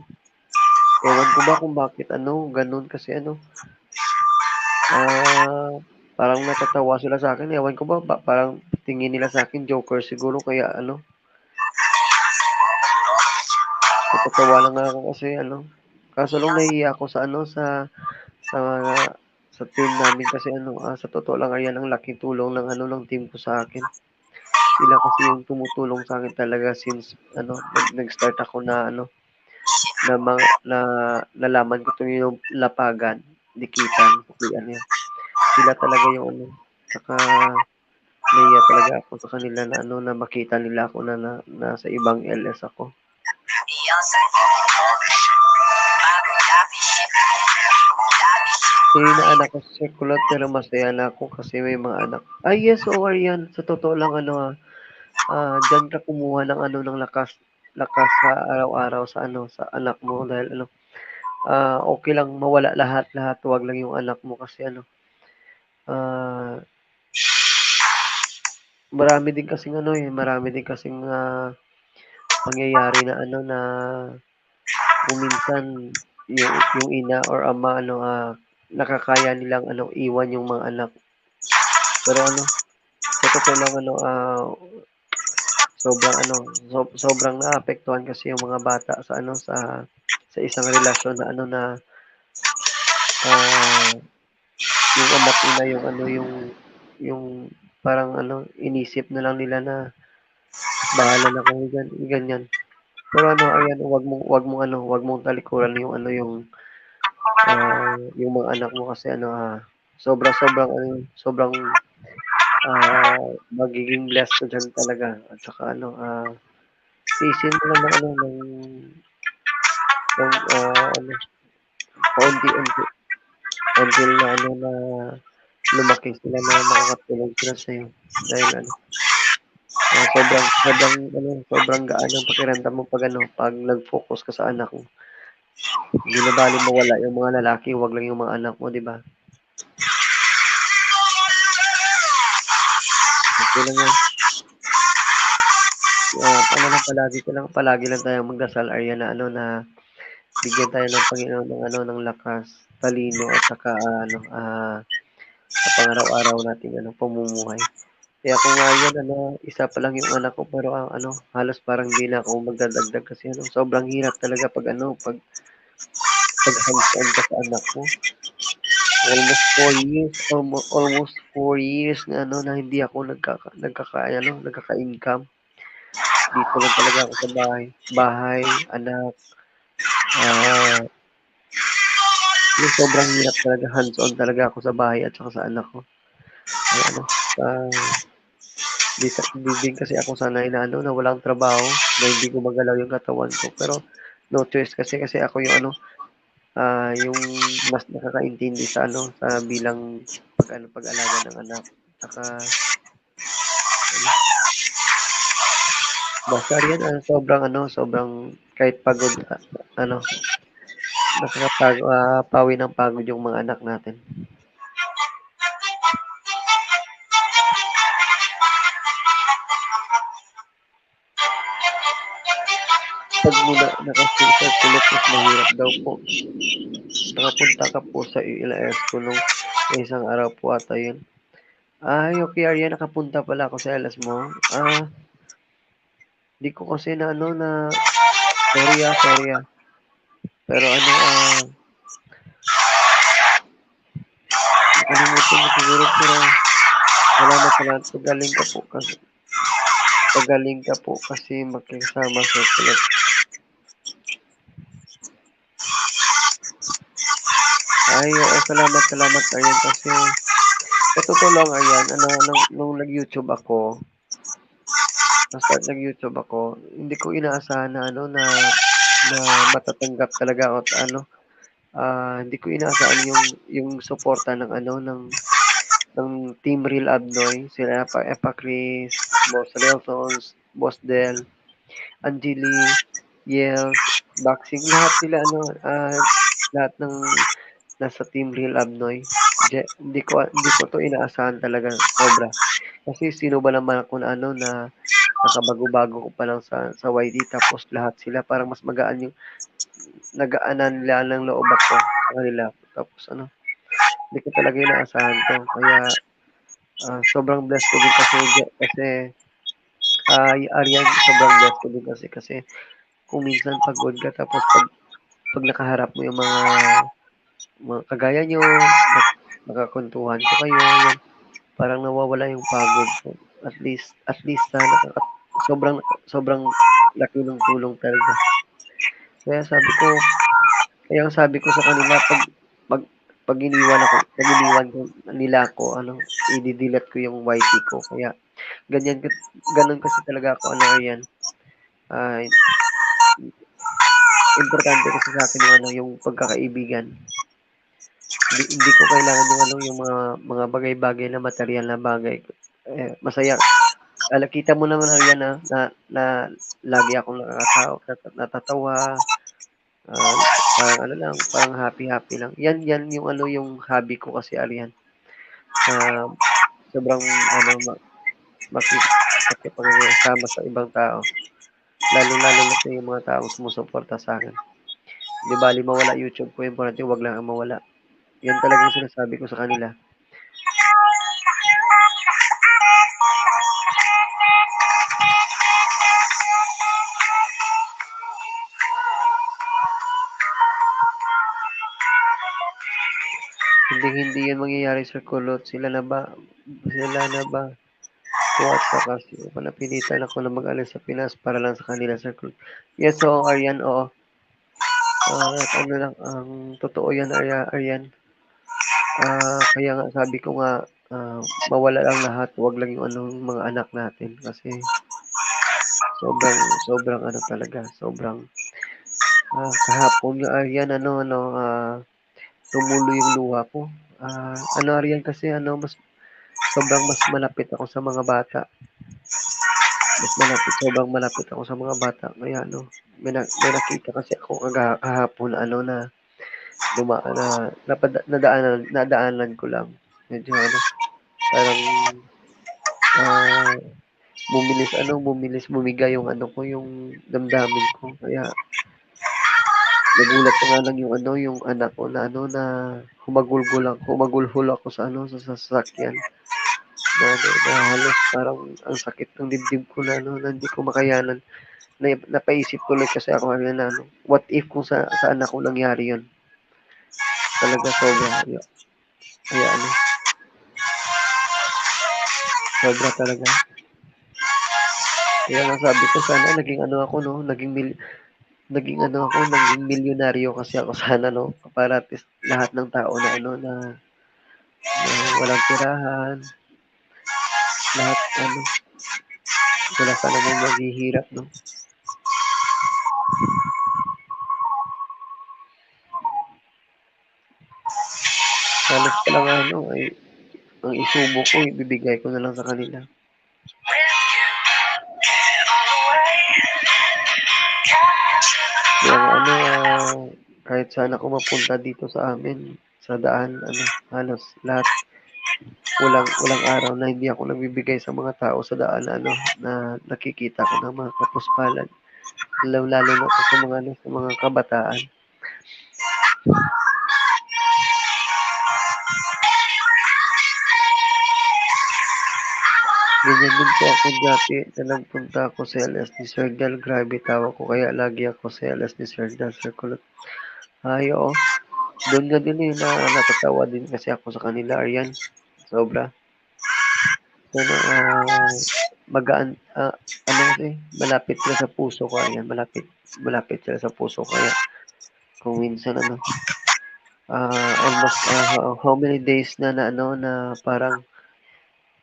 Ewan ko ba kung bakit ano ganun kasi ano parang natatawa sila sa akin. Ewan ko ba, parang tingin nila sa akin joker siguro kaya ano natatawa lang ako kasi ano. Kaso lang nahihiya ako sa ano sa sa team namin kasi ano sa totoo lang Aryan ang laking tulong ng ano ng team ko sa akin. Sila kasi yung tumutulong sa akin talaga since ano nag-start ako na ano na nalaman ko yung lapagan, dikitan, ano yan. Sila talaga yung ano saka nahiya talaga ako sa kanila na ano na makita nila ako na nasa ibang LS ako. Inaanak ko sa kulot pero masaya na ako kasi may mga anak. Ay yes, Aryan. Sa totoo lang ano diyan ka kumuha ng ano ng lakas sa araw-araw sa ano sa anak mo dahil ano okay lang mawala lahat, wag lang yung anak mo kasi ano ah marami din kasing pangyayari na ano na kung minsan yung ina or ama ano nakakaya nilang ano iwan yung mga anak. Pero ano sa totoo lang ano sobrang naapektuhan kasi yung mga bata sa ano sa isang relasyon na ano na yung ama't ina yung ano yung parang ano inisip na lang nila na bahala na kayo diyan, ganyan. Pero ano ayan wag mong talikuran yung ano yung mga anak mo kasi ano sobrang ano sobrang magiging blessed ka diyan talaga at saka ano tiisin mo lang ng ano ng ano paunti-unti until na ano na lumaki sila na makakatulong sila sa'yo dahil ano sobrang gaan ng pakiramdam mo pag nag-focus ka sa anak mo. Hindi na bale mawala yung mga lalaki, wag lang yung mga anak mo, 'di ba? Okay lang yan. Ano lang palagi lang tayong magdasal Aryan na ano na bigyan tayo ng Panginoon ng ano ng lakas, talino at saka sa pang-araw-araw nating ano pamumuhay. Kaya ako nga yan ano, isa pa lang yung anak ko pero ano halos parang hindi na ako magdadagdag kasi ano sobrang hirap talaga pag hands-on ka sa anak mo. Almost 4 years na ano na hindi ako nagkaka-income. Dito lang talaga ako sa bahay, anak. Yung sobrang hirap talaga hands-on talaga ako sa bahay at saka sa anak ko. Ay ano, di din kasi ako sanay na ano na walang trabaho, na hindi gumagalaw yung katawan ko. Pero no choice kasi ako yung ano yung mas nakakaintindi sa ano sa bilang pag-alaga ng anak. Saka ano, basta rin sobrang kahit pagod ano pawi ng pagod yung mga anak natin. Pag muna naka-stay sa kulot mas mahirap daw po. Nakapunta ka po sa LS ko nung isang araw po ata yun. Ay, okay, Arya, nakapunta pala ako sa LS mo. Di ko kasi na ano na sorry. Pero ano nakalimutan mo siguro pero salamat sa lahat. Pagaling ka po kasi makisama sa kulit. Ay, oo, salamat Aryan kasi sa totoo lang Aryan, nung nag-YouTube ako, hindi ko inaasahan na matatanggap talaga ako at hindi ko inaasahan yung suporta ng Team Real Abnoy, sila Epa Chris, Boss Reltons, Boss Del, Angeli, Yels, Boxing, lahat sila lahat ng nasa Team Real Abnoy. Hindi ko to inaasahan talaga sobra. Kasi sino ba naman ako na nakabago-bago ko pa lang sa YT tapos lahat sila parang mas nagaanan nila ng loob ako sa kanila. Tapos hindi ko talaga inaasahan to. Kaya sobrang blessed ko din kasi Aryan, sobrang blessed ko din kasi kung minsan pagod ka tapos pag nakaharap mo yung mga kagaya nyo, nakakuntuhan ko kayo, yan, parang nawawala yung pagod ko. At least sobrang laki ng tulong talaga. Kaya sabi ko sa kanila pag iniwan nila ako, i-delete ko yung YT ko. Kaya ganun kasi talaga ako, Aryan. Importante kasi sa akin yung pagkakaibigan. Hindi ko kailangan yung mga bagay-bagay na material na bagay. Masaya. Kita mo naman Aryan na lagi akong natatawa. Parang happy lang. Yan yung yung hobby ko kasi Aryan. Sobrang makikipag-sama sa ibang tao. Lalo na sa yung mga taong sumusuporta sa akin. Di bali mawala YouTube ko, importante wag lang ang mawala. Yan talagang sinasabi ko sa kanila. Hindi yan mangyayari sa kulot. Sila na ba? Kuwat ka kasi napilitan ako na mag-alis sa Pinas para lang sa kanila sa kulot. Yes, so Aryan, oo. Ang totoo yan, Aryan. Kaya nga sabi ko nga, mawala lang lahat, wag lang yung mga anak natin kasi sobrang talaga, kahapon nga Aryan, tumulo yung luha ko. Aryan kasi sobrang mas malapit ako sa mga bata. Sobrang malapit ako sa mga bata. Kaya may nakita kasi ako kahapon na nadaanan ko lang. Medyo parang bumiga yung yung damdamin ko. Kaya nagulat ko nga lang yung anak ko na humagulhol ako sa sasakyan. Na halos parang ang sakit ng dibdib ko na hindi ko makayanan. Napaisip tuloy kasi ako na what if kung sa anak ko nangyari yun? Talaga sobra. Kaya sobra talaga. Kaya nga sabi ko sana naging milyonaryo kasi ako sana para at least lahat ng tao na walang tirahan, lahat wala sana mong maghihirap halos pa lang ay ang isubo ko ibibigay ko na lang sa kanila. Kaya kahit saan ako mapunta dito sa amin sa daan halos lahat walang araw na hindi ako nagbibigay sa mga tao sa daan na nakikita ko ng mga kapuspalan lalo na sa mga kabataan. Ganyan din po ako dati na nagpunta ako sa LS ni Sir Del. Grabe tawa ko kaya lagi ako sa LS ni Sir Del. Sir Kulot. Ay, oo. Doon nga din eh, natatawa din kasi ako sa kanila, Aryan. Sobra. Ano, magaan, ano kasi, malapit sila sa puso ko, Aryan. Malapit sila sa puso ko. Kaya, kung minsan, almost, how many days na parang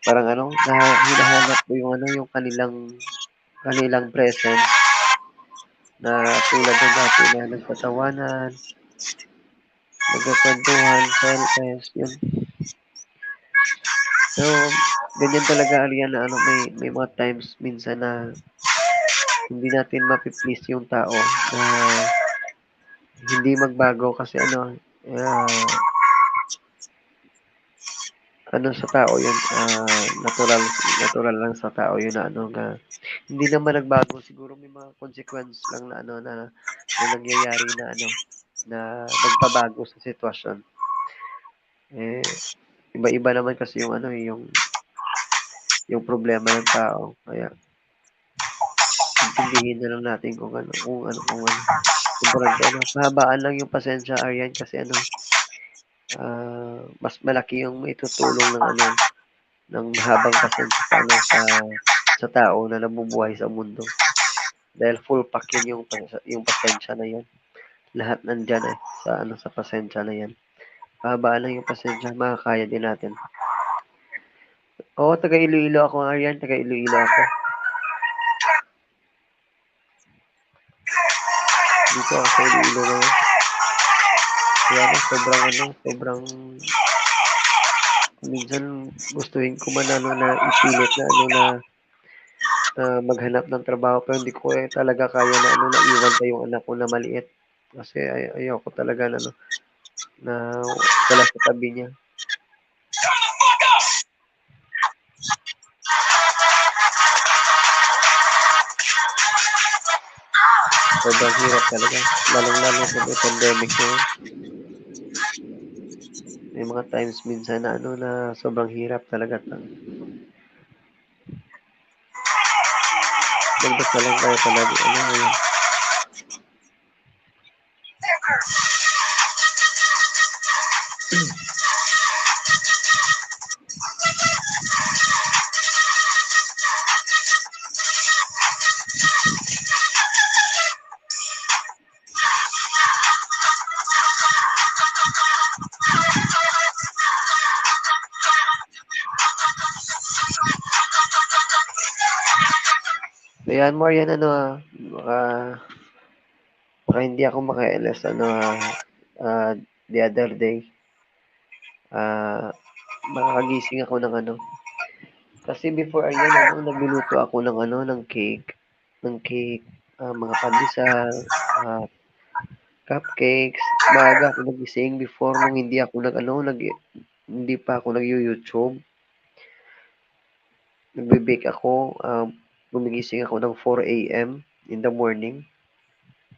ano, hinahanap ko yung yung kanilang presence na tulad ng dati na nagtatawanan, nagkakwentuhan, selfish, yun. So, ganyan talaga, Arian, na may mga times minsan na hindi natin mapiplease yung tao na hindi magbago kasi sa tao yun, natural lang sa tao yun na hindi naman nagbago. Siguro may mga consequence lang na nangyayari na nagpabago sa sitwasyon. Eh, iba-iba naman kasi yung problema ng tao. Kaya, intindihin na lang natin kung ano. Kumbaga, pahabaan lang yung pasensya, Aryan, kasi mas malaki yung maitutulong ng mahabang pasensya sa tao na nabubuhay sa mundo. Dahil full pack yun yung pasensya na yan. Lahat nandyan sa pasensya na yan. Pahabaan lang yung pasensya, makakaya din natin. Oo, taga Iloilo ako, Aryan. Taga Iloilo ako. Dito ako sa Iloilo ngayon. Kaya sobrang minsan gustuhin ko man na ipilit na maghanap ng trabaho pero hindi ko talaga kaya na iwan pa yung anak ko na maliit. Kasi ayoko talaga na wala sa tabi niya. Sobrang hirap talaga. Lalong-lalo sa may pandemic ngayon. May mga times minsan na sobrang hirap talaga. Magdasal lang tayo palagi. Ngayon. Ayan mo, yan baka hindi ako maka-LS the other day. Makagising ako ng kasi before ayan nagluluto ako ng cake, mga pandesal, cupcakes. Maaga ako nagising before nung hindi pa ako nag-YouTube. Nagbe-bake ako, gumigising ako ng 4 AM in the morning.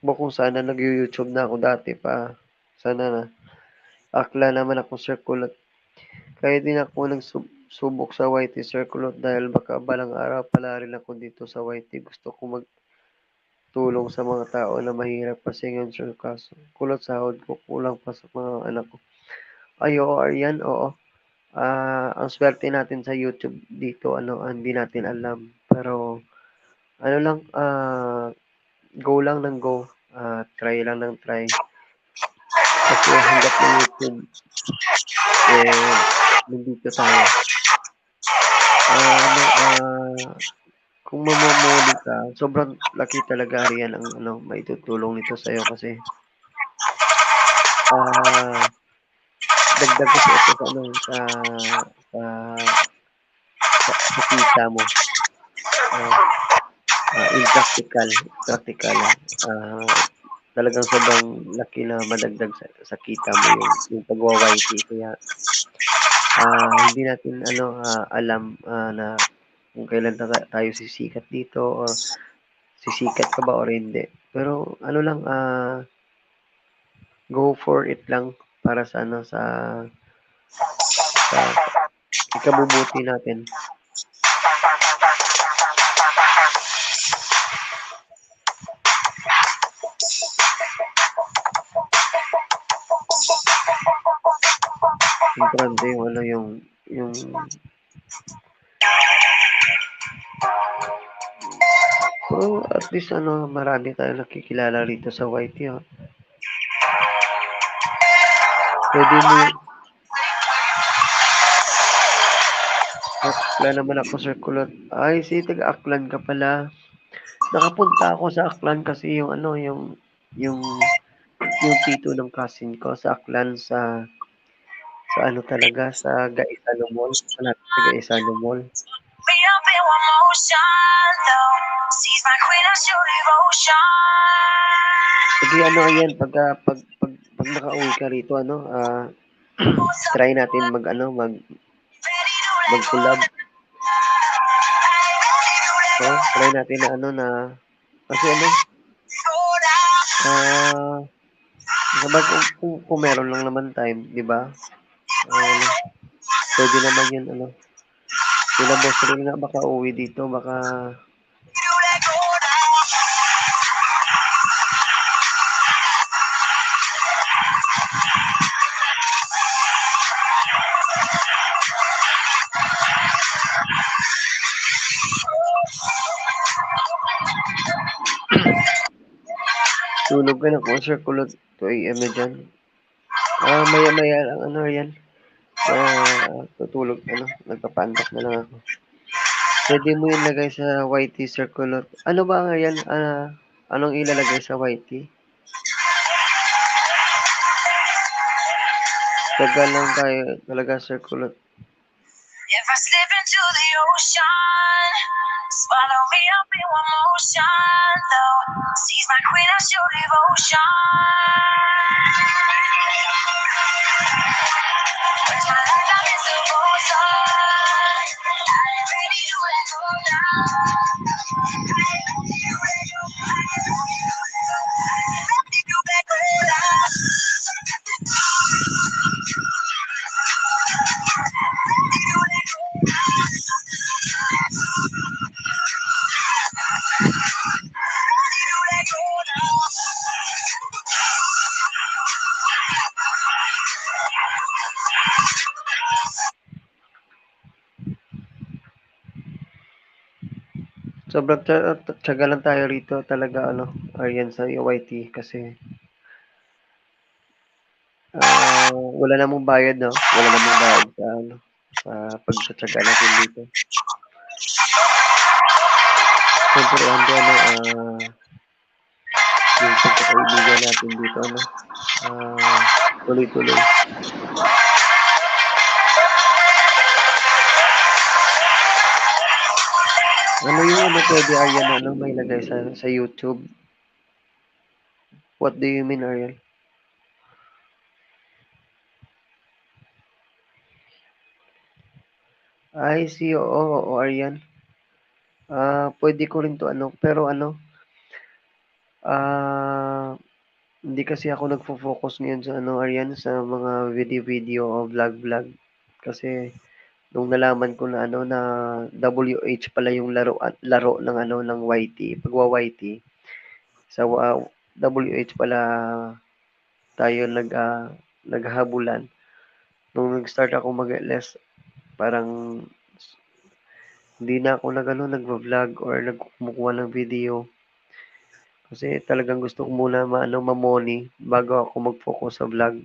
Kung sana nag-YouTube na ako dati pa. Sana na. Akla naman ako circulate. Kaya din ako nagsubok sa YT circulate dahil baka balang araw pala rin ako dito sa YT. Gusto ko magtulong sa mga tao na mahirap kasi ngayon sir kaso. Kulot sahod ko, kulang pa sa mga anak ko. Ay, oo, Aryan, oo. Ang swerte natin sa YouTube dito, hindi natin alam. Pero, lang, go lang ng go. Try lang ng try. Kasi hanggat ng YouTube, nandito tayo. Kung mamumuli ka, sobrang laki talaga riyan ang maitutulong nito sa'yo kasi dagdag kasi ito sa kita mo. In practical, talagang sobrang laki na madagdag sa kita mo yung pagwa-YT. Kaya, hindi natin alam na kung kailan tayo sisikat dito or sisikat ka ba or hindi. Pero lang, go for it lang para sa ikabubuti natin. Importante yung ano, yung pero at least ano, marami tayong nakikilala rito sa YT, oh. Pwede mo Aklan naman ako, Sir Kulot. Ay, si taga-Aklan ka pala. Nakapunta ako sa Aklan kasi yung ano, yung tito ng cousin ko sa Aklan sa ano talaga, sa Gaisano Mall. Malapit sa Gaisano Mall. Me up in one motion, though. Sees my queen, I show devotion. Sige, ano yan, pag nakauwi ka rito, ano, try natin mag, ano, mag-collab. No? Try natin na, ano, na, kasi ano, sabag kung meron lang naman time, di ba? Ano, pwede naman yun, ano. Sila boss rin nga baka uwi dito, baka tulog ka na kung Sir Kulot 2 AM na dyan. Maya-maya lang, ano yan, tutulog, ano, nagpapaantok na lang ako. Pwede mo yun lagay sa YT Sir Kulot. Ano ba nga yan? Anong ilalagay sa YT? Tagal lang tayo talaga Sir Kulot. If I slip into the ocean, swallow me up in one motion, though. Sees my queen, I show devotion. Where's my life? I'm in slow motion. I ain't ready to let go now. Ready to let go now. Sobrang tiyaga lang tayo rito talaga, ano, Aryan sa YT kasi wala namang bayad, no? Wala namang bayad sa, ano, sa pagtsatsaga natin dito. Siyempre, ano, yung pagkakaibigan natin dito, ano, tuloy-tuloy. Ano yung ano pwede, Aryan, ano, may lagay sa YouTube? What do you mean, Aryan? I see, oo, Aryan. Pwede ko rin to, ano, pero ano, hindi kasi ako nagfo-focus ngayon sa ano, Aryan, sa mga video-video o vlog-vlog. Kasi nung nalaman ko na ano na WH pala yung laro ng ano ng YT, pagwa-YT. Sa WH pala tayo naghahabulan. Nung nag-start ako mag-LS, parang hindi na ako nagvo-vlog or nagkumukuha ng video. Kasi talagang gusto ko muna ma-money bago ako mag-focus sa vlog.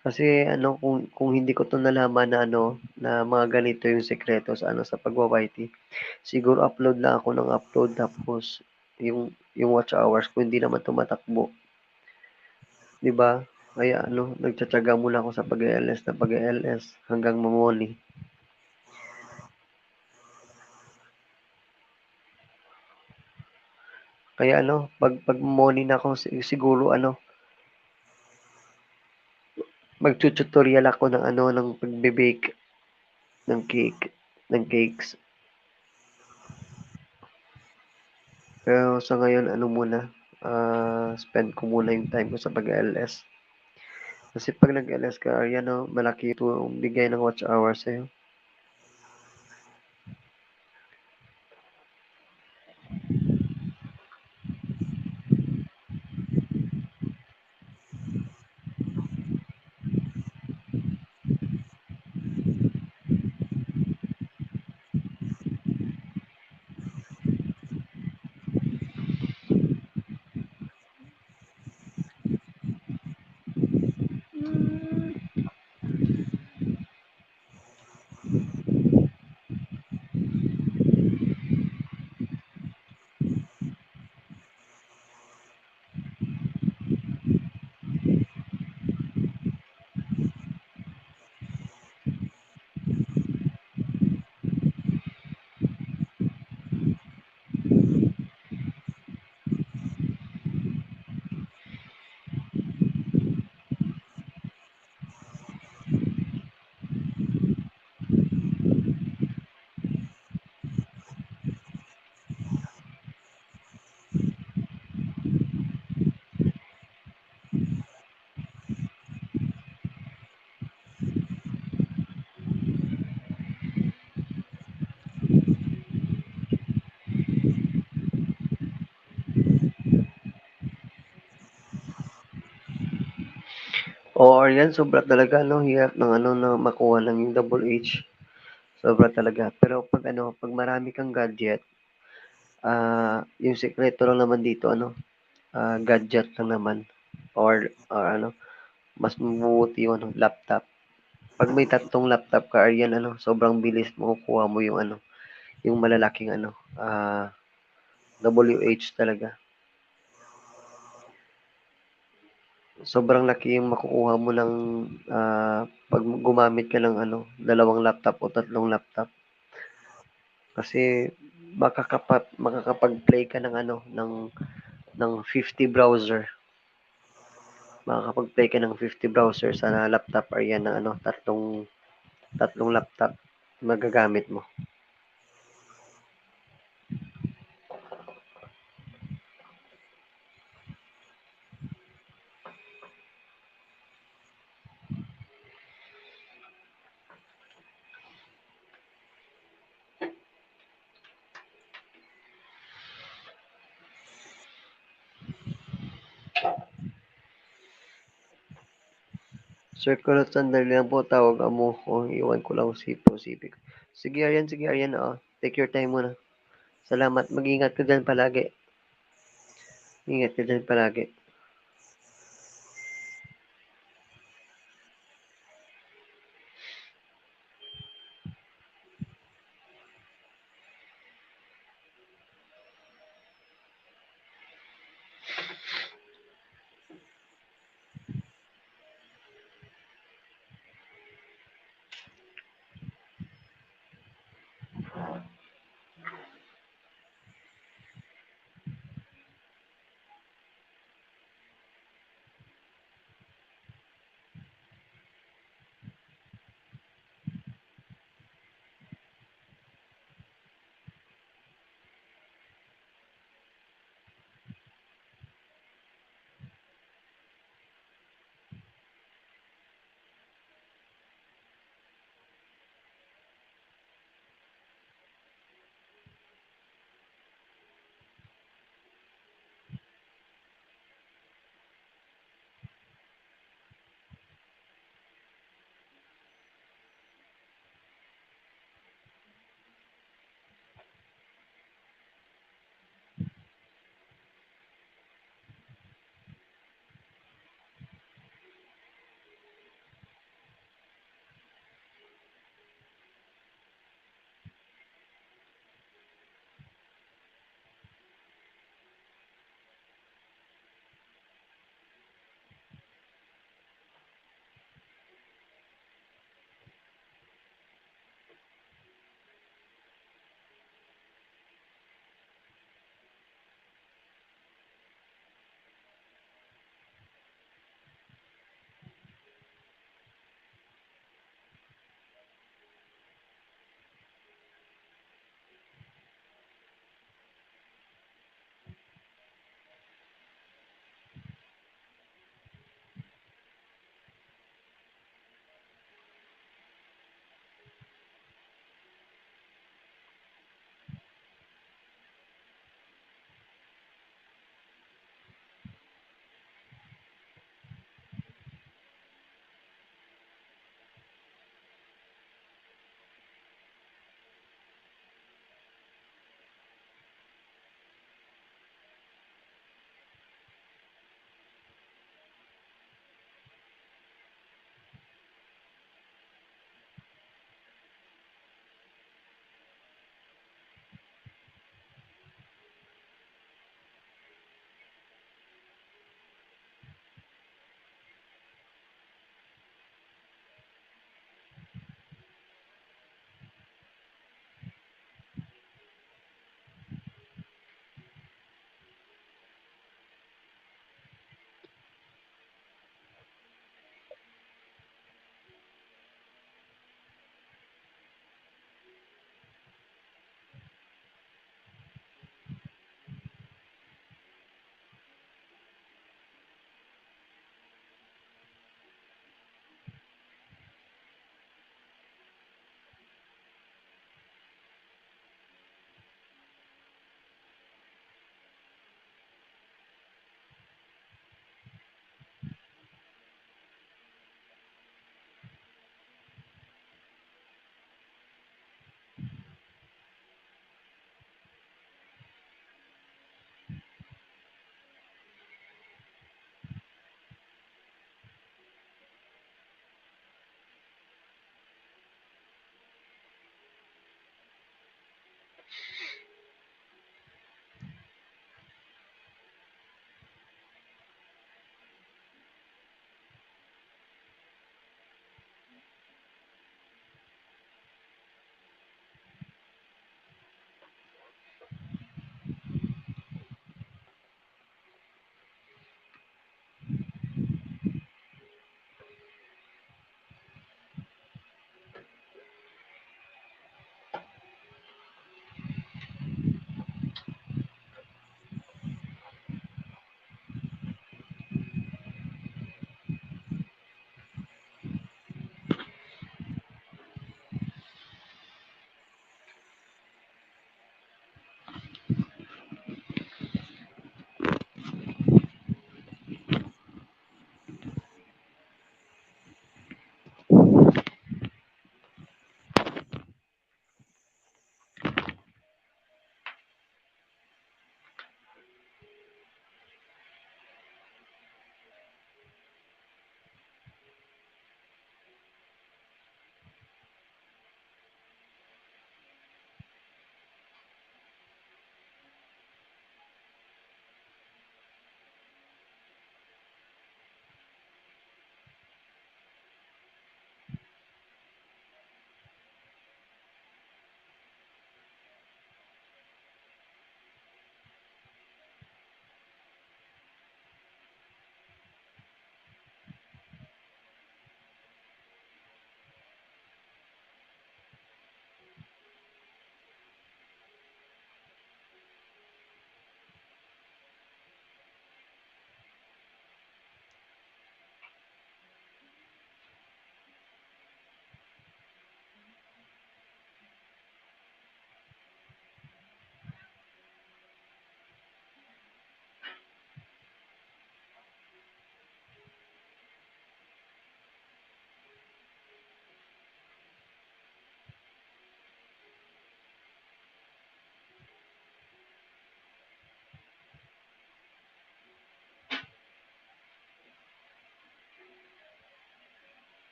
Kasi ano kung hindi ko 'to nalaman na ano na mga ganito yung sekreto sa ano sa pagwa-YT, siguro upload lang ako ng upload tapos yung watch hours ko hindi naman tumatakbo. 'Di ba? Kaya ano, nagtitiyaga muna ako sa pag-e-LS na pag-e-LS hanggang ma-money. Kaya ano, pag money na ako siguro ano, magtu-tutorial ako ng ano ng pagbe-bake ng cakes. Pero sa ngayon ano muna, spend ko muna yung time ko sa pag-e-LS. Kasi 'pag nag-LS ka, yan 'no, malaki yung bigay ng watch hours sa'yo. Or yan, sobra talaga, no? Hirap ng ano, na makuha lang yung double H. Sobra talaga. Pero pag ano, pag marami kang gadget, yung sekreto lang naman dito, ano, gadget lang naman. Or ano, mas mabuti yung ano, laptop. Pag may tatlong laptop ka, Aryan, ano, sobrang bilis makukuha mo yung ano, yung malalaking ano, WH talaga. Sobrang laki yung makukuha mo ng pag gumamit ka ng ano, dalawang laptop o tatlong laptop. Kasi makakapag-play ka ng ano, ng 50 browser. Makakapag-play ka ng 50 browser sa laptop or yan ng ano, tatlong laptop magagamit mo. Sir Kulot, sandali lang po, tawag mo ko. Iwan ko lang si Pacific. Sige, Aryan, take your time muna. Salamat. Mag-ingat ka dyan palagi. Ingat ka dyan palagi.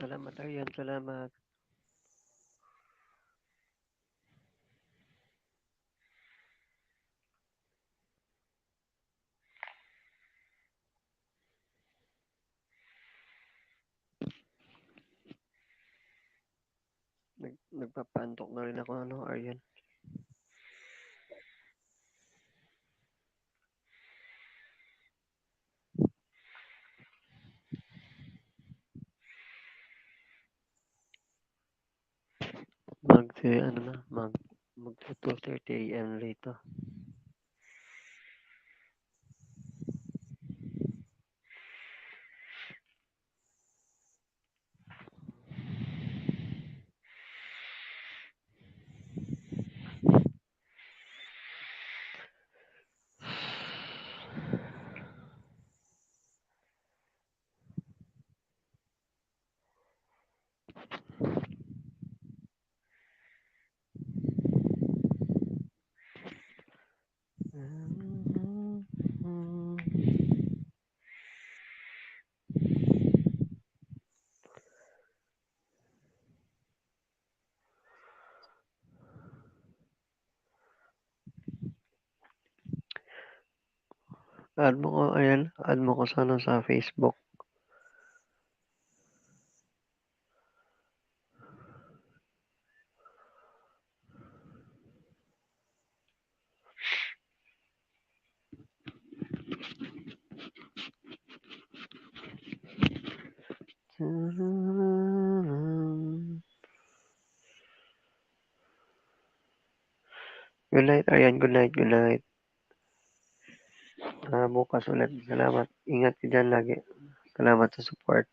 Salamat, Aryan. Salamat. Nagpapantok na rin ako, ano, Aryan. Mag 2:30 a.m. later. Add mo ko, ayan, add mo ko sana sa Facebook. Good night, Aryan. Good night, good night. Bukas ulit. Salamat. Ingat ka dyan lagi. Salamat sa support.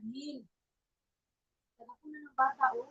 Alin? Taga ko na ng bata, oh.